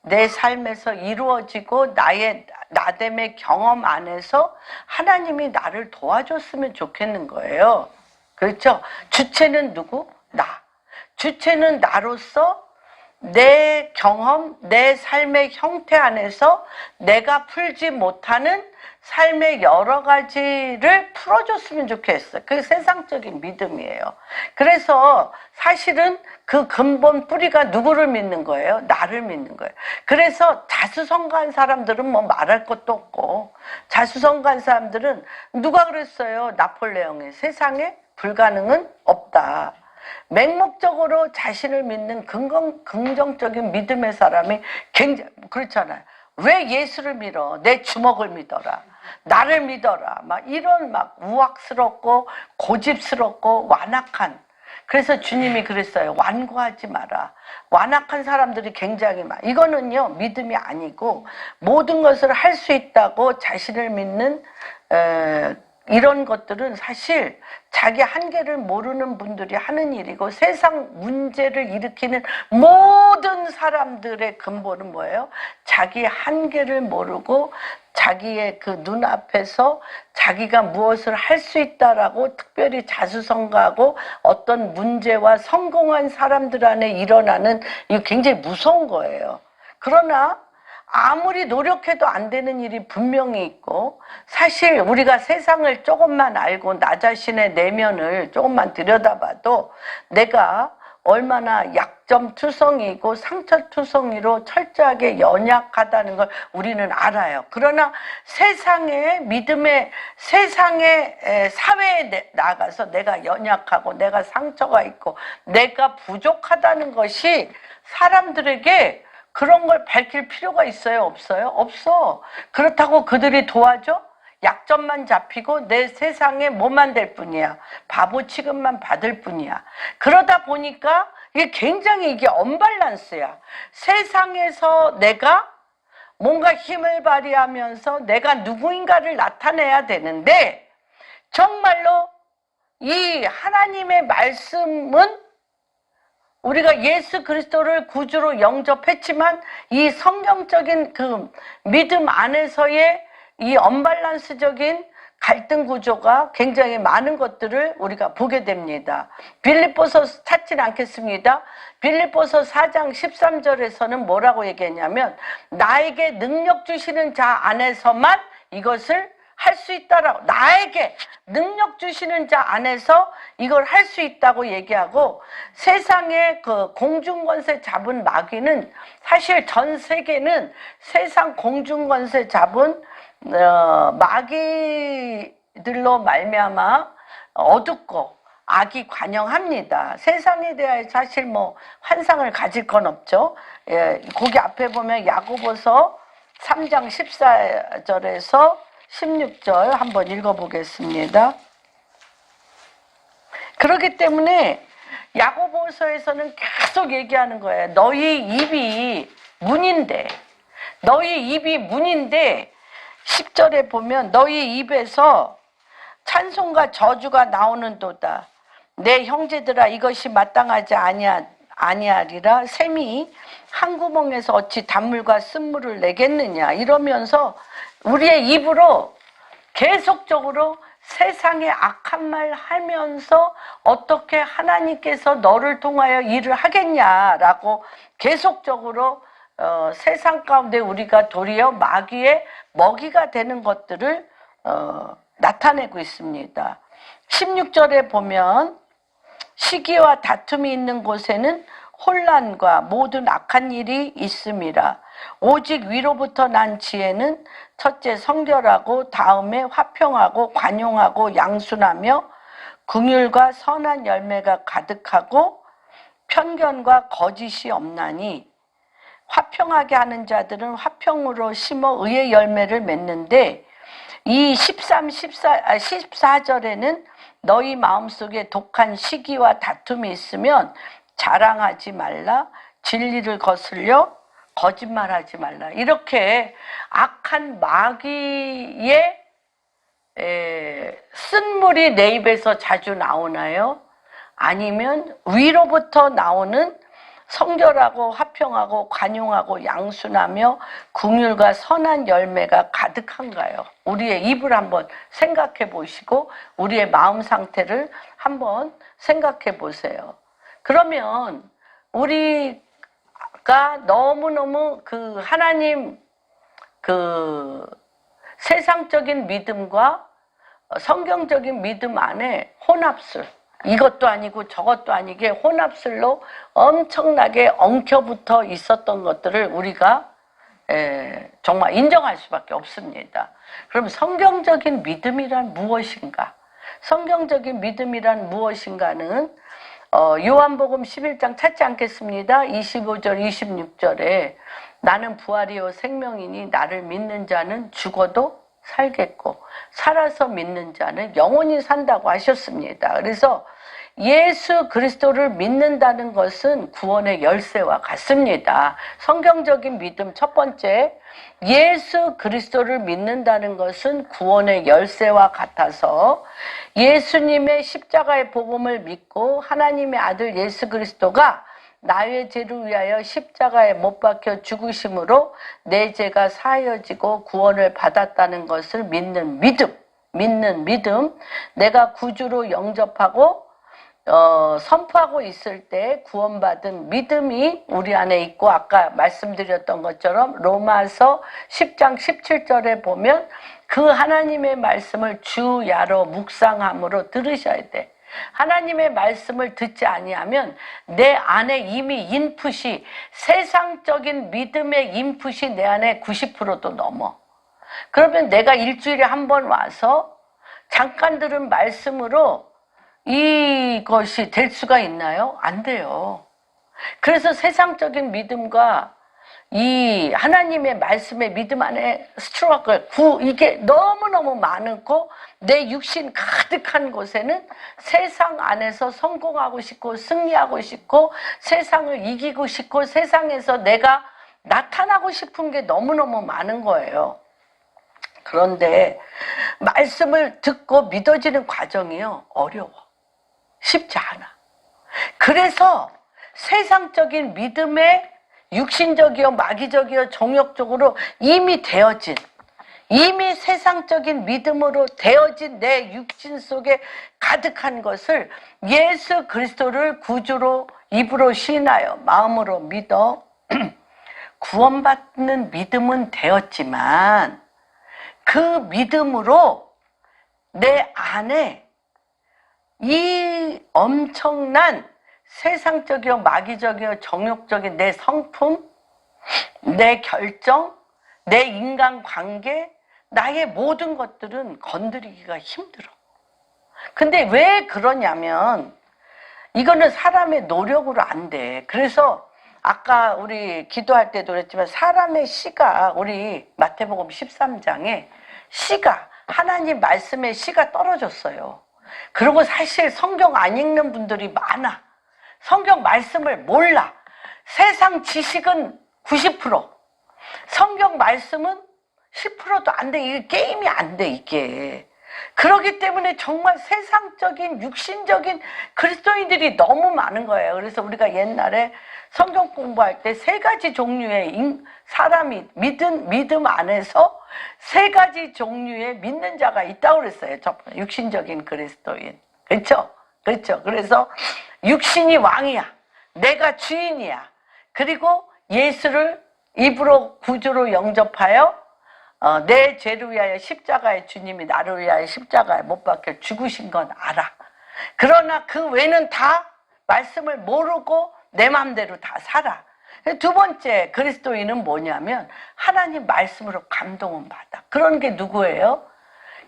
내 삶에서 이루어지고 나의 나됨의 경험 안에서 하나님이 나를 도와줬으면 좋겠는 거예요. 그렇죠? 주체는 누구? 나. 주체는 나로서 내 경험, 내 삶의 형태 안에서 내가 풀지 못하는 삶의 여러 가지를 풀어줬으면 좋겠어요. 그게 세상적인 믿음이에요. 그래서 사실은 그 근본 뿌리가 누구를 믿는 거예요? 나를 믿는 거예요. 그래서 자수성가한 사람들은 뭐 말할 것도 없고, 자수성가한 사람들은 누가 그랬어요? 나폴레옹이 세상에 불가능은 없다. 맹목적으로 자신을 믿는 긍정적인 믿음의 사람이 굉장히 그렇잖아요. 왜 예수를 믿어? 내 주먹을 믿어라. 나를 믿어라. 막 이런 막 우악스럽고 고집스럽고 완악한 그래서 주님이 그랬어요. 완고하지 마라. 완악한 사람들이 굉장히 많아. 이거는요, 믿음이 아니고 모든 것을 할 수 있다고 자신을 믿는 이런 것들은 사실 자기 한계를 모르는 분들이 하는 일이고, 세상 문제를 일으키는 모든 사람들의 근본은 뭐예요? 자기 한계를 모르고 자기의 그 눈앞에서 자기가 무엇을 할 수 있다라고 특별히 자수성가하고 어떤 문제와 성공한 사람들 안에 일어나는, 이거 굉장히 무서운 거예요. 그러나 아무리 노력해도 안 되는 일이 분명히 있고, 사실 우리가 세상을 조금만 알고 나 자신의 내면을 조금만 들여다봐도 내가 얼마나 약점투성이고 상처투성이로 철저하게 연약하다는 걸 우리는 알아요. 그러나 세상에 믿음의 세상의 사회에 나가서 내가 연약하고 내가 상처가 있고 내가 부족하다는 것이 사람들에게 그런 걸 밝힐 필요가 있어요? 없어요? 없어. 그렇다고 그들이 도와줘? 약점만 잡히고 내 세상에 뭐만 될 뿐이야. 바보 취급만 받을 뿐이야. 그러다 보니까 이게 굉장히 이게 언밸런스야. 세상에서 내가 뭔가 힘을 발휘하면서 내가 누구인가를 나타내야 되는데, 정말로 이 하나님의 말씀은 우리가 예수 그리스도를 구주로 영접했지만 이 성경적인 그 믿음 안에서의 이 언밸런스적인 갈등 구조가 굉장히 많은 것들을 우리가 보게 됩니다. 빌립보서 찾진 않겠습니다. 빌립보서 4장 13절에서는 뭐라고 얘기했냐면, 나에게 능력 주시는 자 안에서만 이것을 할 수 있다라고, 나에게 능력 주시는 자 안에서 이걸 할 수 있다고 얘기하고, 세상의 그 공중권세 잡은 마귀는, 사실 전 세계는 세상 공중권세 잡은 마귀들로 말미암아 어둡고 악이 관영합니다. 세상에 대하여 사실 뭐 환상을 가질 건 없죠. 예, 거기 앞에 보면 야고보서 3장 14절에서 16절 한번 읽어보겠습니다. 그렇기 때문에 야고보서에서는 계속 얘기하는 거예요. 너희 입이 문인데, 너희 입이 문인데 10절에 보면 너희 입에서 찬송과 저주가 나오는도다. 내 형제들아, 이것이 마땅하지 아니하리라. 샘이 한 구멍에서 어찌 단물과 쓴물을 내겠느냐. 이러면서 우리의 입으로 계속적으로 세상에 악한 말 하면서 어떻게 하나님께서 너를 통하여 일을 하겠냐라고 계속적으로 세상 가운데 우리가 도리어 마귀의 먹이가 되는 것들을 나타내고 있습니다. 16절에 보면 시기와 다툼이 있는 곳에는 혼란과 모든 악한 일이 있음이라. 오직 위로부터 난 지혜는 첫째 성결하고 다음에 화평하고 관용하고 양순하며 긍휼과 선한 열매가 가득하고 편견과 거짓이 없나니, 화평하게 하는 자들은 화평으로 심어 의의 열매를 맺는데, 이 14절에는 너희 마음속에 독한 시기와 다툼이 있으면 자랑하지 말라. 진리를 거슬려 거짓말하지 말라. 이렇게 악한 마귀의 쓴물이 내 입에서 자주 나오나요? 아니면 위로부터 나오는 성결하고 화평하고 관용하고 양순하며 긍휼과 선한 열매가 가득한가요? 우리의 입을 한번 생각해 보시고 우리의 마음 상태를 한번 생각해 보세요. 그러면 우리가 너무너무 그 하나님 그 세상적인 믿음과 성경적인 믿음 안에 혼합술, 이것도 아니고 저것도 아니게 혼합술로 엄청나게 엉켜붙어 있었던 것들을 우리가 정말 인정할 수밖에 없습니다. 그럼 성경적인 믿음이란 무엇인가? 성경적인 믿음이란 무엇인가는 요한복음 11장 찾지 않겠습니다. 25절 26절에 나는 부활이요 생명이니 나를 믿는 자는 죽어도 살겠고 살아서 믿는 자는 영원히 산다고 하셨습니다. 그래서 예수 그리스도를 믿는다는 것은 구원의 열쇠와 같습니다. 성경적인 믿음 첫 번째, 예수 그리스도를 믿는다는 것은 구원의 열쇠와 같아서 예수님의 십자가의 복음을 믿고 하나님의 아들 예수 그리스도가 나의 죄를 위하여 십자가에 못 박혀 죽으심으로 내 죄가 사하여지고 구원을 받았다는 것을 믿는 믿음, 내가 구주로 영접하고 선포하고 있을 때 구원받은 믿음이 우리 안에 있고, 아까 말씀드렸던 것처럼 로마서 10장 17절에 보면 그 하나님의 말씀을 주야로 묵상함으로 들으셔야 돼. 하나님의 말씀을 듣지 아니하면 내 안에 이미 인풋이, 세상적인 믿음의 인풋이 내 안에 90%도 넘어. 그러면 내가 일주일에 한 번 와서 잠깐 들은 말씀으로 이것이 될 수가 있나요? 안 돼요. 그래서 세상적인 믿음과 이 하나님의 말씀의 믿음 안에 스트러글, 이게 너무너무 많고 내 육신 가득한 곳에는 세상 안에서 성공하고 싶고 승리하고 싶고 세상을 이기고 싶고 세상에서 내가 나타나고 싶은 게 너무너무 많은 거예요. 그런데 말씀을 듣고 믿어지는 과정이요, 어려워. 쉽지 않아. 그래서 세상적인 믿음에 육신적이요, 마귀적이요, 정욕적으로 이미 되어진, 이미 세상적인 믿음으로 되어진 내 육신 속에 가득한 것을 예수 그리스도를 구주로 입으로 시인하여 마음으로 믿어 구원받는 믿음은 되었지만 그 믿음으로 내 안에 이 엄청난 세상적이요, 마귀적이요, 정욕적인 내 성품, 내 결정, 내 인간관계, 나의 모든 것들은 건드리기가 힘들어. 근데 왜 그러냐면 이거는 사람의 노력으로 안 돼. 그래서 아까 우리 기도할 때도 그랬지만 사람의 씨가, 우리 마태복음 13장에 씨가, 하나님 말씀의 씨가 떨어졌어요. 그리고 사실 성경 안 읽는 분들이 많아. 성경 말씀을 몰라. 세상 지식은 90%, 성경 말씀은 10%도 안 돼. 이게 게임이 안 돼, 이게. 그렇기 때문에 정말 세상적인, 육신적인 그리스도인들이 너무 많은 거예요. 그래서 우리가 옛날에 성경 공부할 때 세 가지 종류의 사람이, 믿음 안에서 세 가지 종류의 믿는 자가 있다고 그랬어요. 육신적인 그리스도인. 그렇죠? 그렇죠. 그래서 육신이 왕이야. 내가 주인이야. 그리고 예수를 입으로 구주로 영접하여 내 죄를 위하여 십자가에, 주님이 나를 위하여 십자가에 못 박혀 죽으신 건 알아. 그러나 그 외는 다 말씀을 모르고 내 마음대로 다 살아. 두 번째 그리스도인은 뭐냐면 하나님 말씀으로 감동은 받아. 그런 게 누구예요?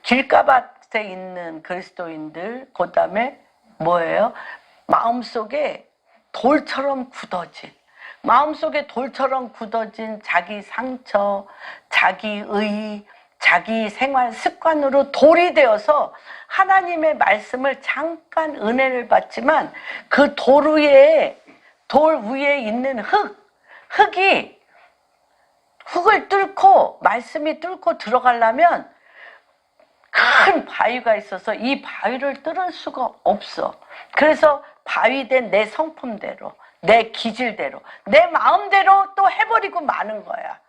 길가밭에 있는 그리스도인들, 그 다음에 뭐예요? 마음속에 돌처럼 굳어진, 마음속에 돌처럼 굳어진 자기 상처, 자기의, 자기 생활 습관으로 돌이 되어서 하나님의 말씀을 잠깐 은혜를 받지만 그 돌 위에 있는 흙을 뚫고, 말씀이 뚫고 들어가려면 큰 바위가 있어서 이 바위를 뚫을 수가 없어. 그래서 바위된 내 성품대로, 내 기질대로, 내 마음대로 또 해버리고 마는 거야.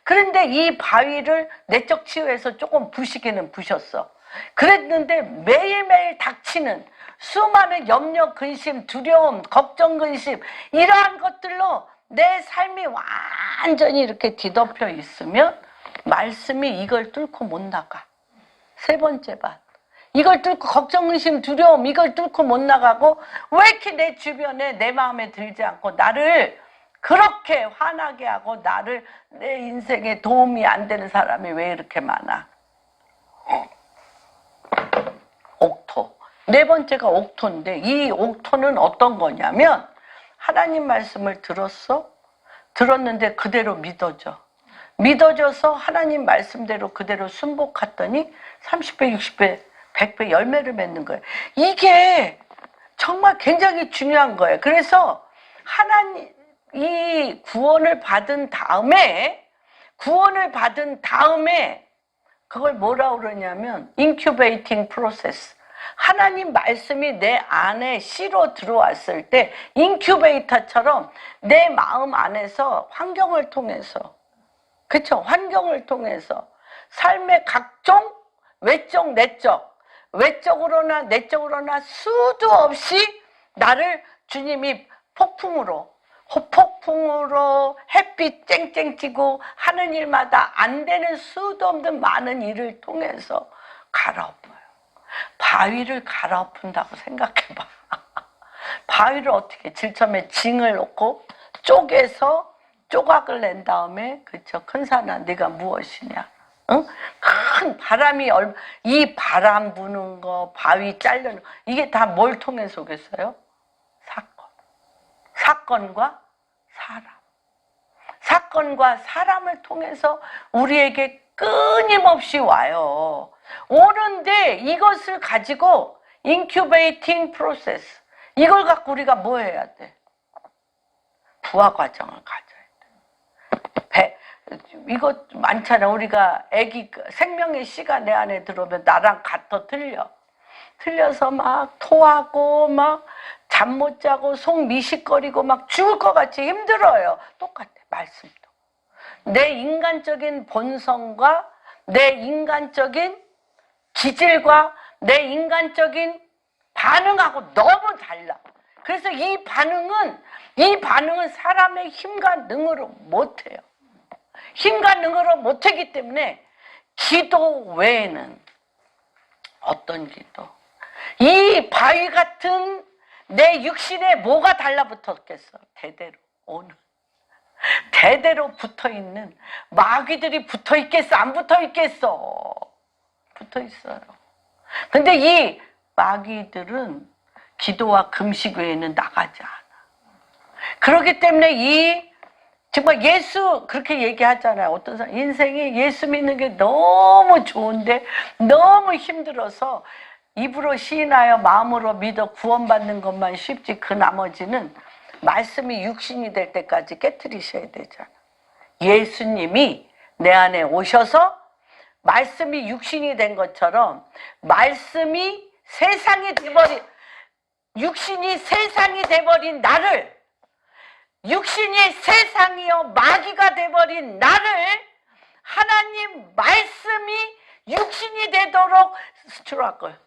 그런데 이 바위를 내적 치유해서 조금 부시기는 부셨어. 그랬는데 매일매일 닥치는 수많은 염려, 근심, 두려움, 걱정, 근심, 이러한 것들로 내 삶이 완전히 이렇게 뒤덮여 있으면 말씀이 이걸 뚫고 못 나가. 세 번째 반, 이걸 뚫고, 걱정, 근심, 두려움, 이걸 뚫고 못 나가고 왜 이렇게 내 주변에 내 마음에 들지 않고 나를 그렇게 화나게 하고 나를, 내 인생에 도움이 안 되는 사람이 왜 이렇게 많아? 옥토. 네 번째가 옥토인데, 이 옥토는 어떤 거냐면 하나님 말씀을 들었는데 그대로 믿어져서 하나님 말씀대로 그대로 순복했더니 30배, 60배, 100배 열매를 맺는 거예요. 이게 정말 굉장히 중요한 거예요. 그래서 하나님 이 구원을 받은 다음에 그걸 뭐라고 그러냐면 인큐베이팅 프로세스. 하나님 말씀이 내 안에 씨로 들어왔을 때 인큐베이터처럼 내 마음 안에서 환경을 통해서, 그렇죠? 환경을 통해서 삶의 각종 외적 내적, 외적으로나 내적으로나 수도 없이 나를 주님이 폭풍으로 햇빛 쨍쨍 찌고 하는 일마다 안 되는 수도 없는 많은 일을 통해서 갈아엎어요. 바위를 갈아엎은다고 생각해봐. 바위를 어떻게 질첨에 징을 놓고 쪼개서 조각을 낸 다음에, 그쵸? 큰 산아 네가 무엇이냐? 응? 큰 바람이 이 바람 부는 거, 바위 잘려는 거, 이게 다 뭘 통해서 오겠어요? 사건과 사람. 사건과 사람을 통해서 우리에게 끊임없이 와요. 오는데 이것을 가지고 인큐베이팅 프로세스, 이걸 갖고 우리가 뭐 해야 돼? 부화 과정을 가져야 돼. 이거 많잖아. 우리가 애기 생명의 씨가 내 안에 들어오면 나랑 같아 틀려서 막 토하고 막 잠 못 자고 속 미식거리고 막 죽을 것 같이 힘들어요. 똑같아. 말씀도. 내 인간적인 본성과 내 인간적인 기질과 내 인간적인 반응하고 너무 달라. 그래서 이 반응은 사람의 힘과 능으로 못해요. 힘과 능으로 못하기 때문에 기도 외에는 어떤 기도? 이 바위 같은 내 육신에 뭐가 달라붙었겠어? 대대로 붙어있는 마귀들이 붙어있겠어? 안 붙어있겠어? 붙어있어요. 근데 이 마귀들은 기도와 금식 외에는 나가지 않아. 그렇기 때문에 정말 예수 그렇게 얘기하잖아요. 어떤 사람 인생이 예수 믿는 게 너무 좋은데 너무 힘들어서 입으로 시인하여 마음으로 믿어 구원받는 것만 쉽지 그 나머지는 말씀이 육신이 될 때까지 깨트리셔야 되잖아. 예수님이 내 안에 오셔서 말씀이 육신이 된 것처럼 말씀이 육신이 세상이 돼버린 나를, 육신이 세상이요 마귀가 돼버린 나를 하나님 말씀이 육신이 되도록 수출할 거예요.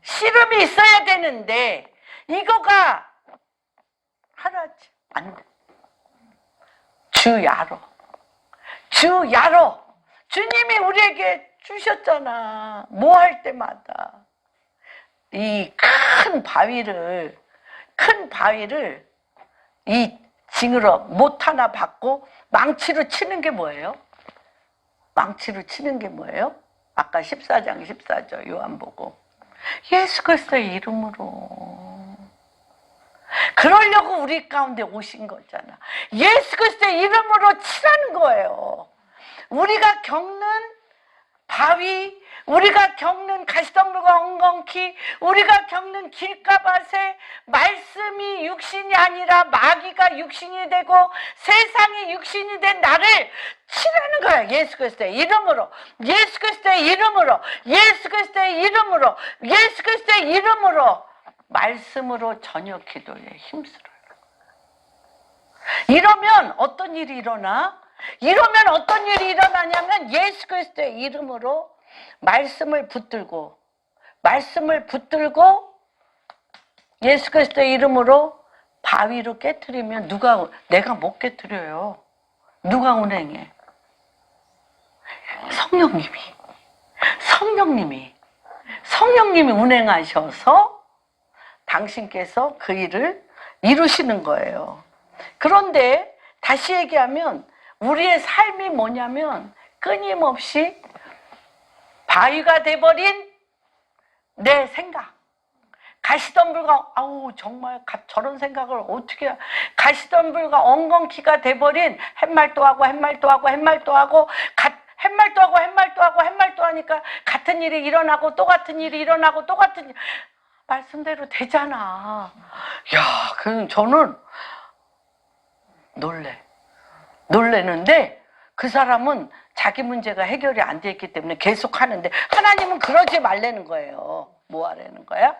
씨름이 있어야 되는데 이거가 하나지 안 돼. 주야로 주님이 우리에게 주셨잖아. 뭐 할 때마다 이 큰 바위를 이 징으로 못 하나 받고 망치로 치는 게 뭐예요? 망치로 치는 게 뭐예요? 아까 14장 14절 요한복음. 예수 그리스도의 이름으로. 그러려고 우리 가운데 오신 거잖아. 예수 그리스도의 이름으로 치라는 거예요. 우리가 겪는 바위, 우리가 겪는 가시덤불과 엉겅퀴, 우리가 겪는 길가밭에 말씀이 육신이 아니라 마귀가 육신이 되고 세상이 육신이 된 나를 치라는 거야. 예수 그리스도의 이름으로, 예수 그리스도의 이름으로, 예수 그리스도의 이름으로, 예수 그리스도의 이름으로 말씀으로 저녁 기도에 힘쓰라요. 이러면 어떤 일이 일어나냐면 예수 그리스도의 이름으로 말씀을 붙들고 예수 그리스도의 이름으로 바위로 깨트리면 내가 못 깨트려요. 누가 운행해? 성령님이 운행하셔서 당신께서 그 일을 이루시는 거예요. 그런데 다시 얘기하면 우리의 삶이 뭐냐면 끊임없이 바위가 돼버린 내 생각, 가시덤불과 정말 저런 생각을 어떻게 해야, 가시덤불과 엉겅퀴가 돼버린 햇말도 하고 하니까 같은 일이 일어나고 또 같은 일이 일어나고 또 같은 일. 말씀대로 되잖아. 야, 저는 놀래는데 그 사람은 자기 문제가 해결이 안 돼 있기 때문에 계속 하는데 하나님은 그러지 말라는 거예요. 뭐 하라는 거야?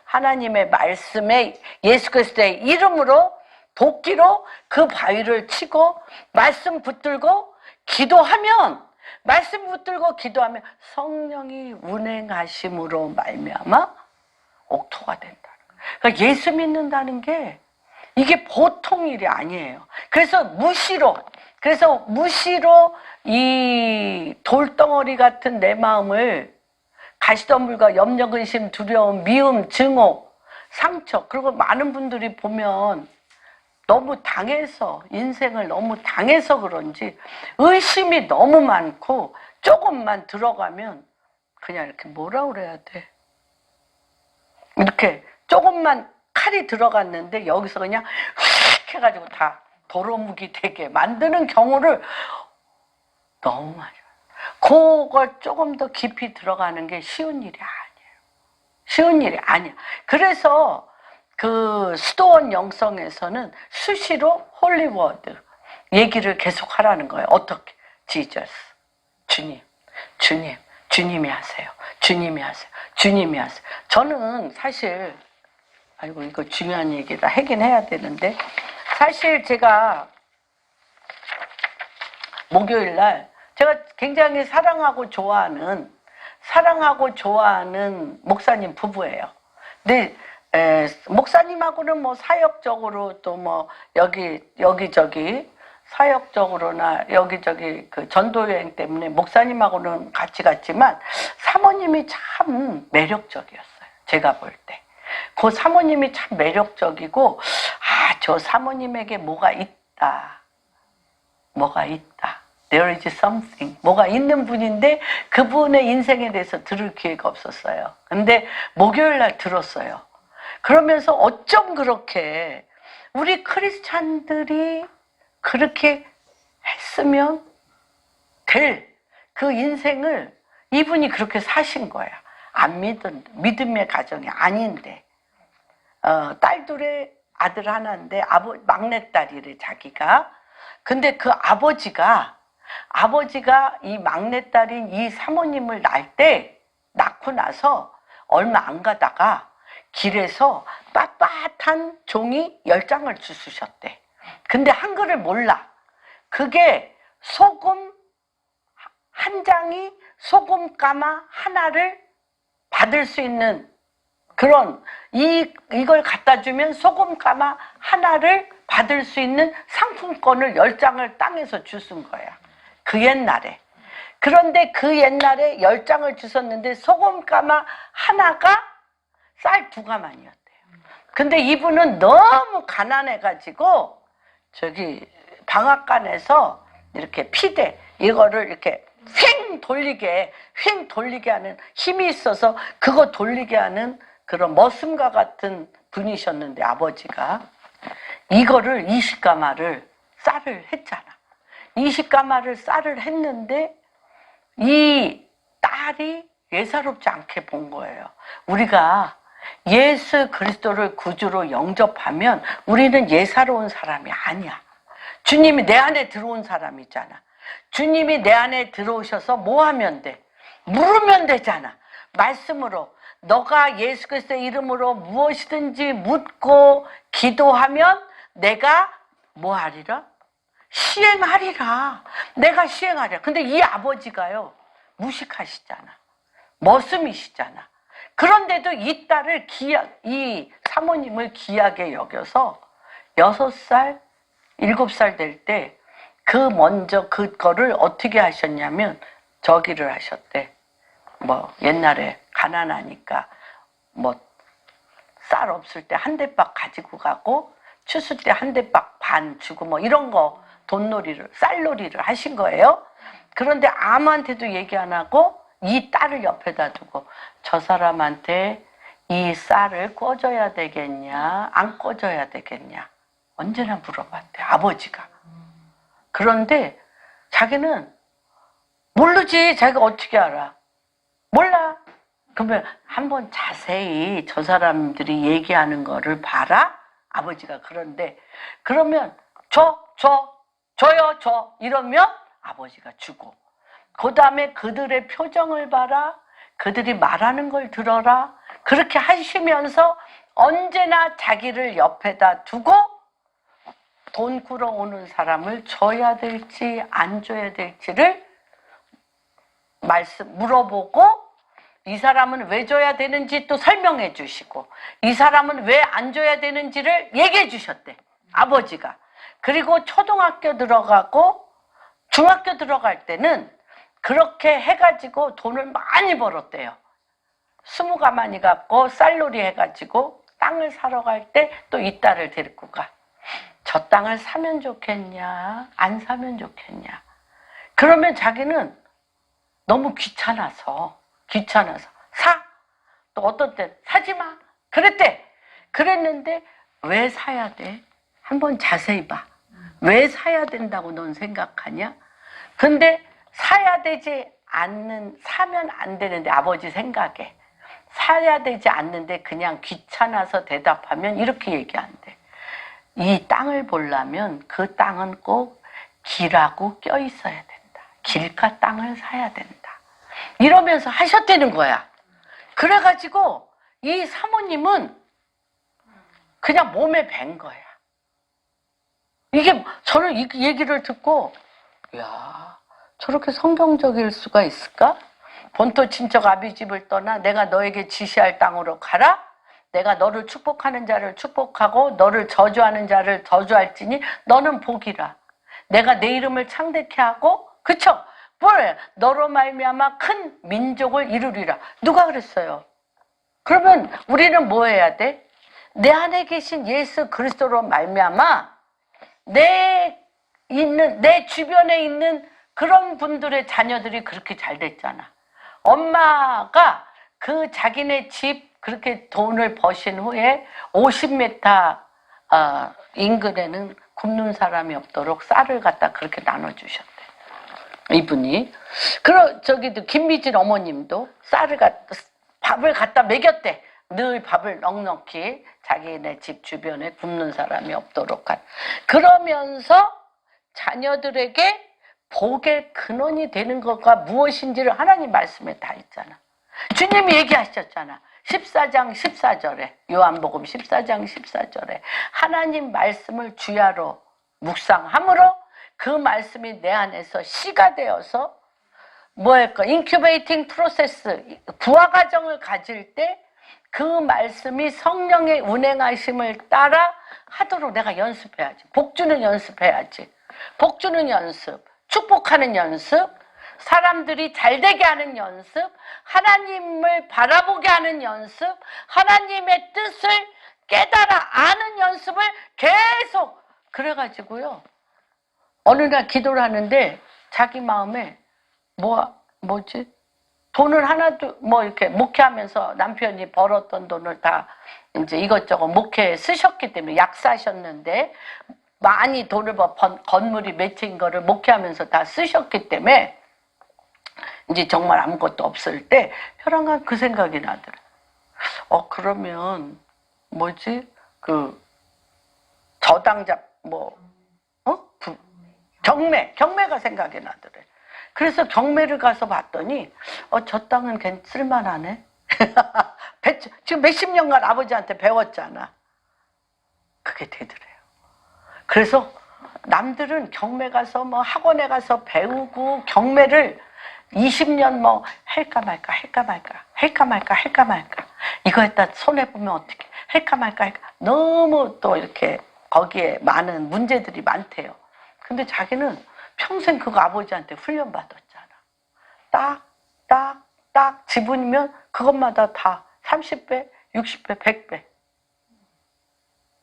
하나님의 말씀에 예수 그리스도의 이름으로 도끼로 그 바위를 치고 말씀 붙들고 기도하면 말씀 붙들고 기도하면 성령이 운행하심으로 말미암아 옥토가 된다는 거예요. 그러니까 예수 믿는다는 게 이게 보통 일이 아니에요. 그래서 무시로 이 돌덩어리 같은 내 마음을 가시덤불과 염려, 근심, 두려움, 미움, 증오, 상처, 그리고 많은 분들이 보면 너무 당해서, 인생을 너무 당해서 그런지 의심이 너무 많고 조금만 들어가면 그냥 이렇게 뭐라 그래야 돼? 이렇게 조금만 칼이 들어갔는데 여기서 그냥 휙 해가지고 다 도로묵이 되게 만드는 경우를 너무 많이 봐요. 그걸 조금 더 깊이 들어가는 게 쉬운 일이 아니에요. 쉬운 일이 아니야. 그래서 그 수도원 영성에서는 수시로 홀리워드 얘기를 계속 하라는 거예요. 어떻게? 지저스, 주님이 하세요. 주님이 하세요. 저는 사실 아이고 이거 중요한 얘기다 하긴 해야 되는데 사실 제가 목요일 날 제가 굉장히 사랑하고 좋아하는 목사님 부부예요. 근데 목사님하고는 뭐 사역적으로 또 뭐 여기저기 사역적으로나 여기저기 그 전도여행 때문에 목사님하고는 같이 갔지만 사모님이 참 매력적이었어요. 제가 볼 때. 그 사모님이 참 매력적이고 저 사모님에게 뭐가 있다. There is something. 뭐가 있는 분인데 그분의 인생에 대해서 들을 기회가 없었어요. 근데 목요일 날 들었어요. 그러면서 어쩜 그렇게 우리 크리스찬들이 그렇게 했으면 될 그 인생을 이분이 그렇게 사신 거야. 안 믿음의 가정이 아닌데 딸둘의 아들 하나인데 막내딸이래 자기가. 근데 그 아버지가 이 막내딸인 이 사모님을 낳고 나서 얼마 안 가다가 길에서 빳빳한 종이 10장을 주우셨대. 근데 한글을 몰라. 그게 소금 한 장이 소금 가마 하나를 받을 수 있는 그런 이걸 갖다 주면 소금 가마 하나를 받을 수 있는 상품권을 10장을 땅에서 주신 거야. 그 옛날에. 그런데 그 옛날에 10장을 주셨는데 소금 가마 하나가 쌀 2가마니였대요. 근데 이분은 너무 가난해가지고 저기 방앗간에서 이렇게 피대 이거를 이렇게 휙 돌리게 하는 힘이 있어서 그거 돌리게 하는 그런 머슴과 같은 분이셨는데 아버지가 이거를 20가마를 쌀을 했잖아. 20가마를 쌀을 했는데 이 딸이 예사롭지 않게 본 거예요. 우리가 예수 그리스도를 구주로 영접하면 우리는 예사로운 사람이 아니야. 주님이 내 안에 들어온 사람이잖아. 주님이 내 안에 들어오셔서 뭐 하면 돼? 물으면 되잖아. 말씀으로 너가 예수 그리스도의 이름으로 무엇이든지 묻고 기도하면 내가 뭐 하리라? 시행하리라. 내가 시행하리라. 근데 이 아버지가요 무식하시잖아. 머슴이시잖아. 그런데도 이 딸을 이 사모님을 귀하게 여겨서 6살, 7살 될 때 먼저 그거를 어떻게 하셨냐면 저기를 하셨대. 뭐 옛날에 가난하니까 뭐 쌀 없을 때 한 대박 가지고 가고 추수 때 한 대박 반 주고 뭐 이런 거 쌀놀이를 하신 거예요. 그런데 아무한테도 얘기 안 하고 이 딸을 옆에다 두고 저 사람한테 이 쌀을 꿔줘야 되겠냐 안 꿔줘야 되겠냐 언제나 물어봤대 아버지가. 그런데 자기는 모르지. 자기가 어떻게 알아? 몰라. 그러면 한번 자세히 저 사람들이 얘기하는 거를 봐라. 아버지가 그런데 그러면 줘요 이러면 아버지가 주고 그 다음에 그들의 표정을 봐라. 그들이 말하는 걸 들어라. 그렇게 하시면서 언제나 자기를 옆에다 두고 돈 끌어오는 사람을 줘야 될지 안 줘야 될지를 물어보고 이 사람은 왜 줘야 되는지 또 설명해 주시고 이 사람은 왜 안 줘야 되는지를 얘기해 주셨대. 아버지가. 그리고 초등학교 들어가고 중학교 들어갈 때는 그렇게 해가지고 돈을 많이 벌었대요. 20가마니 갖고 쌀놀이 해가지고 땅을 사러 갈 때 또 이 딸을 데리고 가. 저 땅을 사면 좋겠냐 안 사면 좋겠냐. 그러면 자기는 너무 귀찮아서 사. 또 어떤 때 사지 마. 그랬는데 왜 사야 돼? 한번 자세히 봐. 왜 사야 된다고 넌 생각하냐? 근데 사야 되지 않는, 사면 안 되는데 아버지 생각에 사야 되지 않는데 그냥 귀찮아서 대답하면 이렇게 얘기한대. 이 땅을 보려면 그 땅은 꼭 길하고 껴 있어야 된다. 길가 땅을 사야 된다. 이러면서 하셨다는 거야. 그래가지고 이 사모님은 그냥 몸에 밴 거야. 이게 저는 이 얘기를 듣고 야 저렇게 성경적일 수가 있을까? 본토 친척 아비집을 떠나 내가 너에게 지시할 땅으로 가라. 내가 너를 축복하는 자를 축복하고 너를 저주하는 자를 저주할지니 너는 복이라. 내가 내 이름을 창대케 하고 그쵸? 뭘 너로 말미암아 큰 민족을 이루리라. 누가 그랬어요? 그러면 우리는 뭐 해야 돼? 내 안에 계신 예수 그리스도로 말미암아 내 주변에 있는 그런 분들의 자녀들이 그렇게 잘 됐잖아. 엄마가 그 자기네 집 그렇게 돈을 버신 후에 50m 인근에는 굶는 사람이 없도록 쌀을 갖다 그렇게 나눠주셨대. 이분이. 저기도 김미진 어머님도 밥을 갖다 먹였대. 늘 밥을 넉넉히 자기네 집 주변에 굶는 사람이 없도록 그러면서 자녀들에게 복의 근원이 되는 것과 무엇인지를 하나님 말씀에 다 있잖아. 주님이 얘기하셨잖아. 14장 14절에 요한복음 14장 14절에 하나님 말씀을 주야로 묵상함으로 그 말씀이 내 안에서 씨가 되어서 뭐랄까 인큐베이팅 프로세스 부화 과정을 가질 때 그 말씀이 성령의 운행하심을 따라 하도록 내가 연습해야지. 복주는 연습해야지. 복주는 연습, 축복하는 연습, 사람들이 잘되게 하는 연습, 하나님을 바라보게 하는 연습, 하나님의 뜻을 깨달아 아는 연습을 계속 그래가지고요. 어느 날 기도를 하는데 자기 마음에 뭐지? 돈을 하나도 이렇게 목회하면서 남편이 벌었던 돈을 다 이제 이것저것 목회에 쓰셨기 때문에 약사셨는데 많이 돈을 건물이 몇 채인 거를 목회하면서 다 쓰셨기 때문에 이제 정말 아무것도 없을 때 혈안간 그 생각이 나더라. 그러면 뭐지? 저당자 경매가 생각이 나더래. 그래서 경매를 가서 봤더니 저 땅은 쓸만하네. 지금 몇십 년간 아버지한테 배웠잖아. 그게 되더래요. 그래서 남들은 경매 가서 학원에 가서 배우고 경매를 20년 할까 말까 이거 했다 손해보면 어떻게 할까 말까 너무 또 이렇게 거기에 많은 문제들이 많대요. 근데 자기는 평생 그거 아버지한테 훈련받았잖아. 딱 지분이면 그것마다 다 30배, 60배, 100배.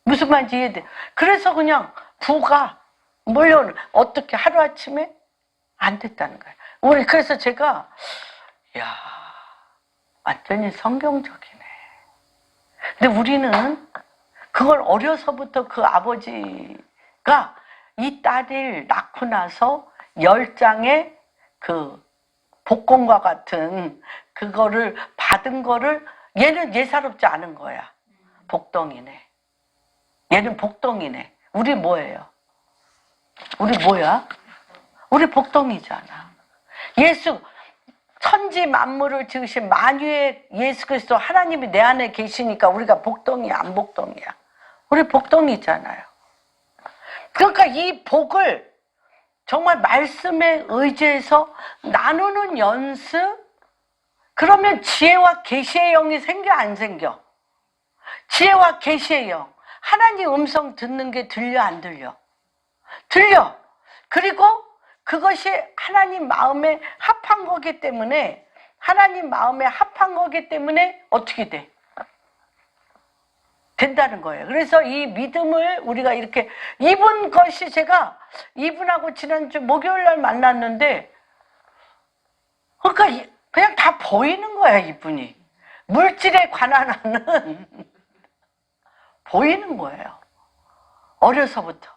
무슨 말인지 이해돼. 그래서 그냥 부가 물론 어떻게 하루아침에 안 됐다는 거예요. 그래서 제가 완전히 성경적이네. 근데 우리는 그걸 어려서부터 그 아버지가 이 딸을 낳고 나서 10장의 그 복권과 같은 그거를 받은 거를 얘는 예사롭지 않은 거야. 복덩이네. 얘는 복덩이네. 우리 뭐예요? 우리 뭐야? 우리 복덩이잖아. 예수 천지 만물을 지으신 만유의 예수 그리스도 하나님이 내 안에 계시니까 우리가 복덩이야, 안 복덩이야? 우리 복덩이잖아요. 그러니까 이 복을 정말 말씀에 의지해서 나누는 연습, 그러면 지혜와 계시의 영이 생겨, 안 생겨? 지혜와 계시의 영. 하나님 음성 듣는 게 들려, 안 들려? 들려. 그리고 그것이 하나님 마음에 합한 거기 때문에, 하나님 마음에 합한 거기 때문에 어떻게 돼? 된다는 거예요. 그래서 이 믿음을 우리가 이렇게, 이분 것이 제가 이분하고 지난주 목요일 날 만났는데, 그러니까 그냥 다 보이는 거야, 이분이. 물질에 관한 한은 보이는 거예요. 어려서부터.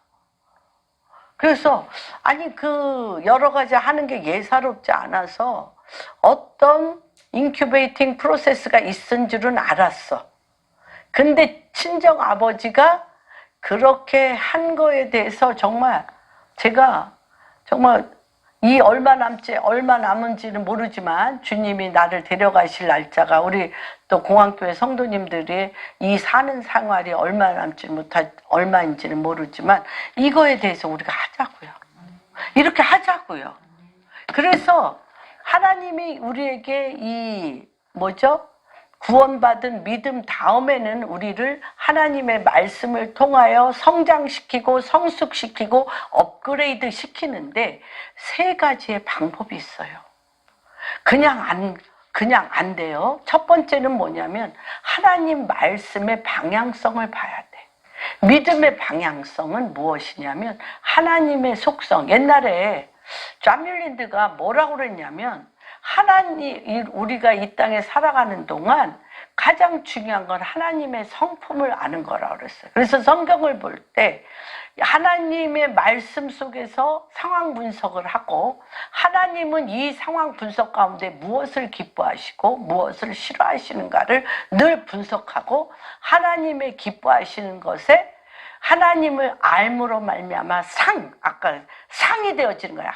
그래서 아니 그 여러 가지 하는 게 예사롭지 않아서 어떤 인큐베이팅 프로세스가 있은 줄은 알았어. 근데 친정 아버지가 그렇게 한 거에 대해서 정말 제가 정말 이 얼마 남은지는 모르지만 주님이 나를 데려가실 날짜가 우리 또 공항교회 성도님들이 이 사는 생활이 얼마인지는 모르지만 이거에 대해서 우리가 하자고요. 이렇게 하자고요. 그래서 하나님이 우리에게 이 구원받은 믿음 다음에는 우리를 하나님의 말씀을 통하여 성장시키고 성숙시키고 업그레이드 시키는데 세 가지의 방법이 있어요. 그냥 안 돼요. 첫 번째는 뭐냐면 하나님 말씀의 방향성을 봐야 돼. 믿음의 방향성은 무엇이냐면 하나님의 속성. 옛날에 존 뮬린드가 뭐라고 그랬냐면 우리가 이 땅에 살아가는 동안 가장 중요한 건 하나님의 성품을 아는 거라고 그랬어요. 그래서 성경을 볼 때 하나님의 말씀 속에서 상황 분석을 하고 하나님은 이 상황 분석 가운데 무엇을 기뻐하시고 무엇을 싫어하시는가를 늘 분석하고 하나님의 기뻐하시는 것에 하나님을 알므로 말미암아 아까 상이 되어지는 거야.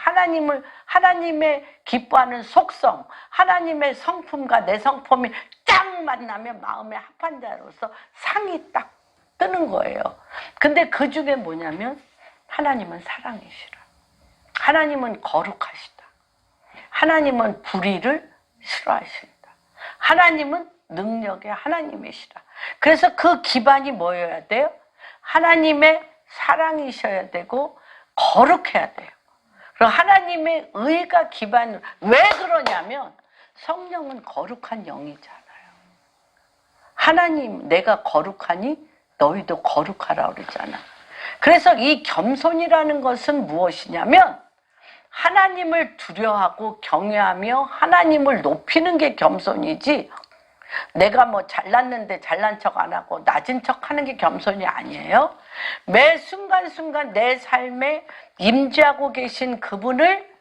하나님의 기뻐하는 속성, 하나님의 성품과 내 성품이 딱 만나면 마음에 합한 자로서 상이 딱 뜨는 거예요. 근데 그 중에 뭐냐면 하나님은 사랑이시라. 하나님은 거룩하시다. 하나님은 불의를 싫어하신다. 하나님은 능력의 하나님이시라. 그래서 그 기반이 뭐여야 돼요? 하나님의 사랑이셔야 되고 거룩해야 돼요. 그리고 하나님의 의가 기반으로. 왜 그러냐면 성령은 거룩한 영이잖아요. 하나님 내가 거룩하니 너희도 거룩하라 그러잖아. 그래서 이 겸손이라는 것은 무엇이냐면 하나님을 두려워하고 경외하며 하나님을 높이는 게 겸손이지, 내가 잘났는데 잘난 척 안 하고 낮은 척 하는 게 겸손이 아니에요. 매 순간순간 내 삶에 임재하고 계신 그분을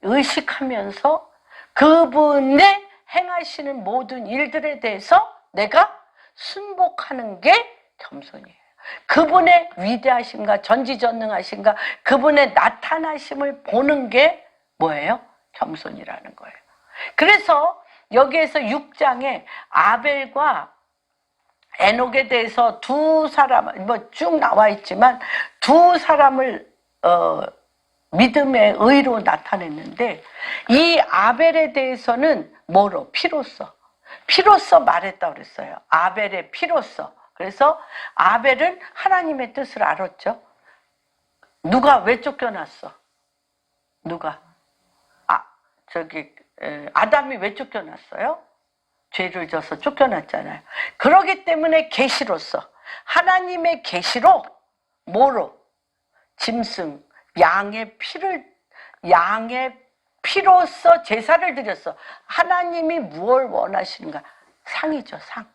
의식하면서 그분의 행하시는 모든 일들에 대해서 내가 순복하는 게 겸손이에요. 그분의 위대하심과 전지전능하심과 그분의 나타나심을 보는 게 뭐예요? 겸손이라는 거예요. 그래서 여기에서 6장에 아벨과 에녹에 대해서 두 사람, 쭉 나와 있지만 두 사람을 믿음의 의로 나타냈는데, 이 아벨에 대해서는 뭐로? 피로써 말했다고 그랬어요. 아벨의 피로써. 그래서 아벨은 하나님의 뜻을 알았죠. 누가 왜 쫓겨났어? 누가? 아담이 왜 쫓겨났어요? 죄를 져서 쫓겨났잖아요. 그러기 때문에 계시로서, 하나님의 계시로 뭐로? 짐승, 양의 피로써 제사를 드렸어. 하나님이 무엇을 원하시는가? 상이죠, 상.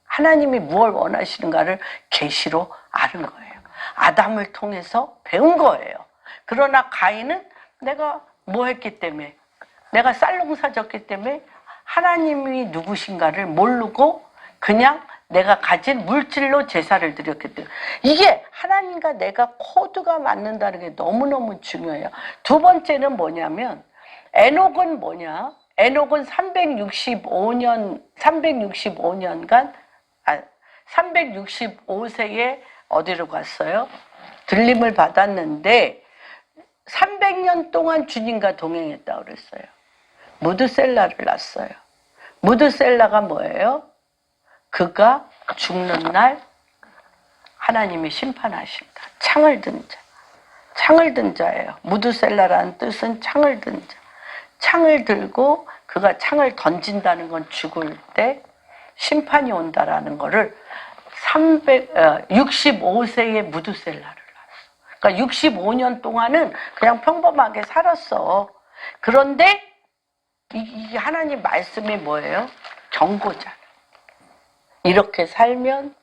하나님이 무엇을 원하시는가를 계시로 아는 거예요. 아담을 통해서 배운 거예요. 그러나 가인은 내가 뭐 했기 때문에, 내가 쌀농사 졌기 때문에 하나님이 누구신가를 모르고 그냥 내가 가진 물질로 제사를 드렸기 때문에 이게 하나님과 내가 코드가 맞는다는 게 너무너무 중요해요. 두 번째는 뭐냐면 에녹은 뭐냐? 에녹은 365년간 365세에 어디로 갔어요? 들림을 받았는데 300년 동안 주님과 동행했다고 그랬어요. 무드셀라를 낳았어요. 무드셀라가 뭐예요? 그가 죽는 날 하나님이 심판하신다. 창을 든 자. 창을 든 자예요. 무드셀라라는 뜻은 창을 든 자. 창을 들고 그가 창을 던진다는 건 죽을 때 심판이 온다라는 거를 65세의 무드셀라를 낳았어. 그러니까 65년 동안은 그냥 평범하게 살았어. 그런데 이 하나님 말씀이 뭐예요? 경고잖아. 이렇게 살면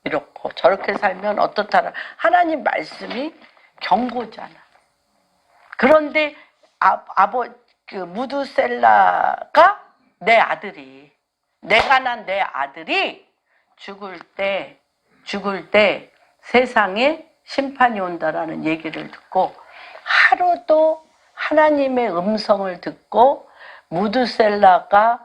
이렇고 저렇게 살면 어떻다라. 하나님 말씀이 경고잖아. 그런데 그 무드셀라가 내가 난 내 아들이 죽을 때 세상에 심판이 온다라는 얘기를 듣고 하루도 하나님의 음성을 듣고 무드셀라가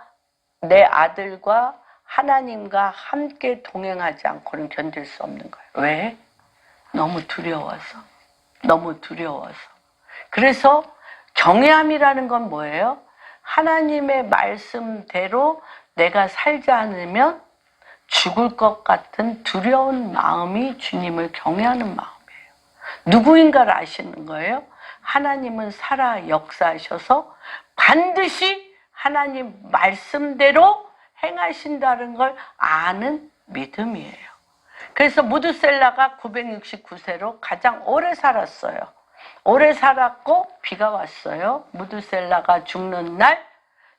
내 아들과 하나님과 함께 동행하지 않고는 견딜 수 없는 거예요. 왜? 너무 두려워서. 그래서 경외함이라는 건 뭐예요? 하나님의 말씀대로 내가 살지 않으면 죽을 것 같은 두려운 마음이 주님을 경외하는 마음이에요. 누구인가를 아시는 거예요? 하나님은 살아 역사하셔서 반드시 하나님 말씀대로 행하신다는 걸 아는 믿음이에요. 그래서 무드셀라가 969세로 가장 오래 살았어요. 오래 살았고 비가 왔어요. 무드셀라가 죽는 날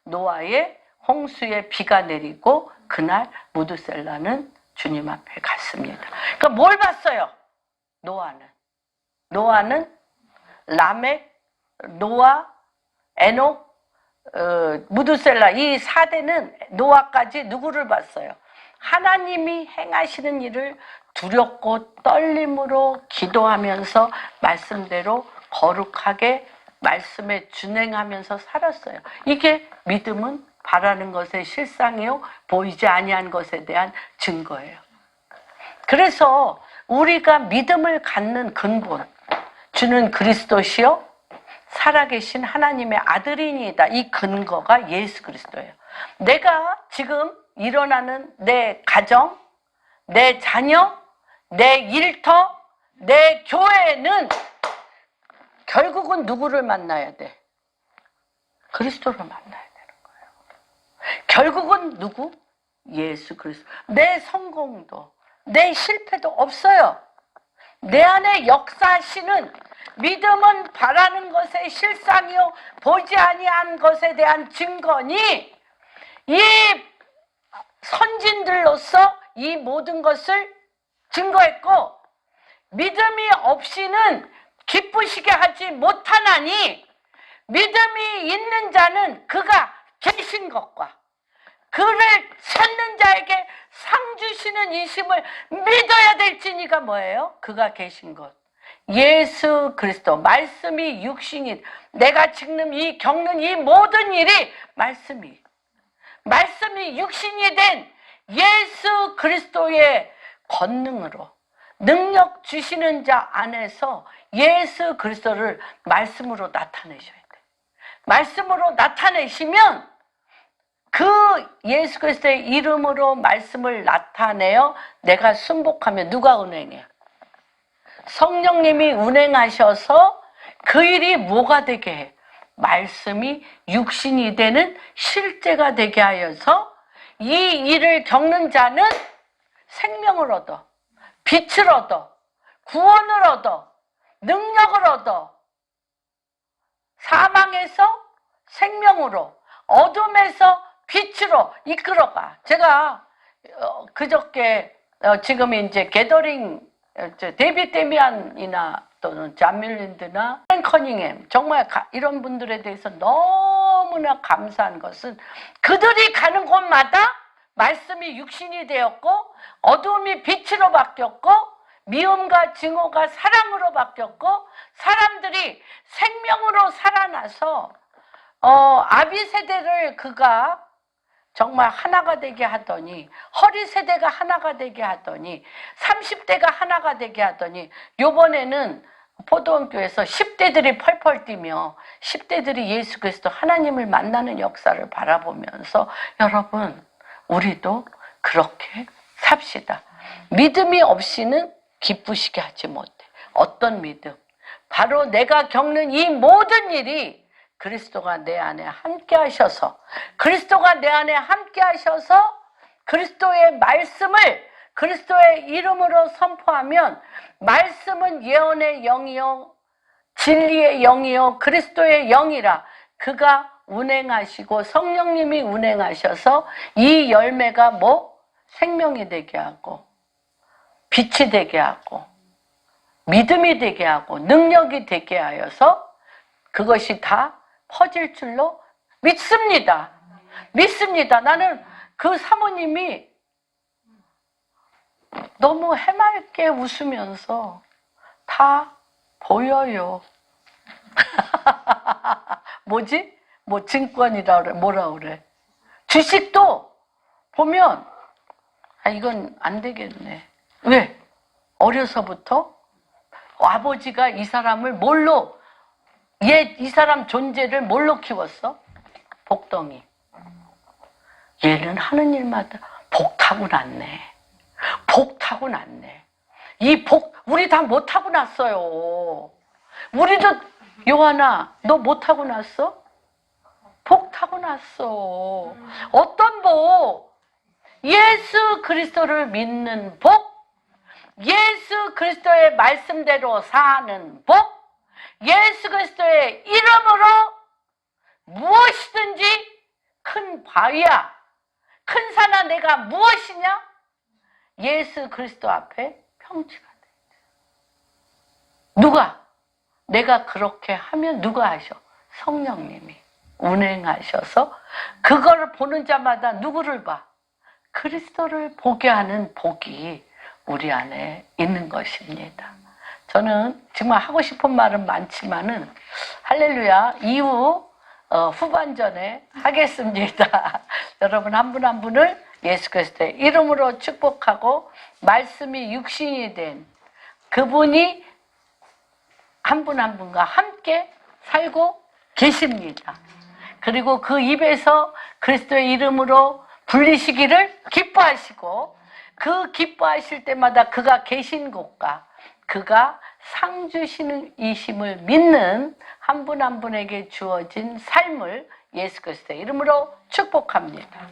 노아의 홍수에 비가 내리고 그날 무드셀라는 주님 앞에 갔습니다. 그러니까 뭘 봤어요? 노아는 라멕, 노아, 에녹, 무드셀라 이 4대는 노아까지 누구를 봤어요? 하나님이 행하시는 일을 두렵고 떨림으로 기도하면서 말씀대로 거룩하게 말씀에 준행하면서 살았어요. 이게 믿음은 바라는 것의 실상이요 보이지 아니한 것에 대한 증거예요. 그래서 우리가 믿음을 갖는 근본, 주는 그리스도시요 살아계신 하나님의 아들이니이다. 이 근거가 예수 그리스도예요. 내가 지금 일어나는 내 가정, 내 자녀, 내 일터, 내 교회는 결국은 누구를 만나야 돼? 그리스도를 만나야 되는 거예요. 결국은 누구? 예수 그리스도. 내 성공도, 내 실패도 없어요. 내 안에 역사하시는 믿음은 바라는 것의 실상이요 보지 아니한 것에 대한 증거니 이 선진들로서 이 모든 것을 증거했고 믿음이 없이는 기쁘시게 하지 못하나니 믿음이 있는 자는 그가 계신 것과 그를 찾는 자에게 상 주시는 이심을 믿어야 될지니가 뭐예요? 그가 계신 것. 예수 그리스도 말씀이 육신이 내가 지금 겪는 이 모든 일이 말씀이 육신이 된 예수 그리스도의 권능으로 능력 주시는 자 안에서 예수 그리스도를 말씀으로 나타내셔야 돼. 말씀으로 나타내시면 그 예수 그리스도의 이름으로 말씀을 나타내어 내가 순복하면 누가 운행해? 성령님이 운행하셔서 그 일이 뭐가 되게 해? 말씀이 육신이 되는 실제가 되게 하여서 이 일을 겪는 자는 생명을 얻어, 빛을 얻어, 구원을 얻어, 능력을 얻어, 사망에서 생명으로, 어둠에서 빛으로 이끌어가. 제가 그저께 지금 이제 게더링 데이빗 데미안이나 또는 존 밀린드나 앤 커닝햄 정말 이런 분들에 대해서 너무나 감사한 것은 그들이 가는 곳마다 말씀이 육신이 되었고 어두움이 빛으로 바뀌었고 미움과 증오가 사랑으로 바뀌었고 사람들이 생명으로 살아나서 아비 세대를 그가 정말 하나가 되게 하더니 허리 세대가 하나가 되게 하더니 30대가 하나가 되게 하더니 요번에는 포도원교에서 10대들이 펄펄 뛰며 10대들이 예수 그리스도 하나님을 만나는 역사를 바라보면서 여러분 우리도 그렇게 삽시다. 믿음이 없이는 기쁘시게 하지 못해. 어떤 믿음? 바로 내가 겪는 이 모든 일이 그리스도가 내 안에 함께 하셔서 그리스도가 내 안에 함께 하셔서 그리스도의 말씀을 그리스도의 이름으로 선포하면 말씀은 예언의 영이요 진리의 영이요 그리스도의 영이라 그가 운행하시고 성령님이 운행하셔서 이 열매가 뭐? 생명이 되게 하고 빛이 되게 하고 믿음이 되게 하고 능력이 되게 하여서 그것이 다 퍼질 줄로 믿습니다. 믿습니다. 나는 그 사모님이 너무 해맑게 웃으면서 다 보여요. 뭐지? 뭐 증권이라 그래. 뭐라 그래. 주식도 보면 이건 안 되겠네. 왜? 어려서부터 아버지가 이 사람을 뭘로 이 사람 존재를 뭘로 키웠어? 복덩이. 얘는 하는 일마다 복 타고 났네. 복 타고 났네. 이 복, 우리 다 못 타고 났어요. 우리도, 요한아, 너 못 타고 났어? 복 타고 났어. 어떤 복? 예수 그리스도를 믿는 복, 예수 그리스도의 말씀대로 사는 복, 예수 그리스도의 이름으로 무엇이든지 큰 바위야, 큰 산아 내가 무엇이냐? 예수 그리스도 앞에 평지가 돼. 누가? 내가 그렇게 하면 누가 하셔? 성령님이 운행하셔서 그거를 보는 자마다 누구를 봐? 그리스도를 보게 하는 복이 우리 안에 있는 것입니다. 저는 정말 하고 싶은 말은 많지만은 할렐루야 이후 후반전에 하겠습니다. 여러분 한 분 한 분을 예수 그리스도의 이름으로 축복하고 말씀이 육신이 된 그분이 한 분 한 분과 함께 살고 계십니다. 그리고 그 입에서 그리스도의 이름으로 불리시기를 기뻐하시고 그 기뻐하실 때마다 그가 계신 곳과 그가 상주이심을 믿는 한 분 한 분에게 주어진 삶을 예수 그리스도의 이름으로 축복합니다.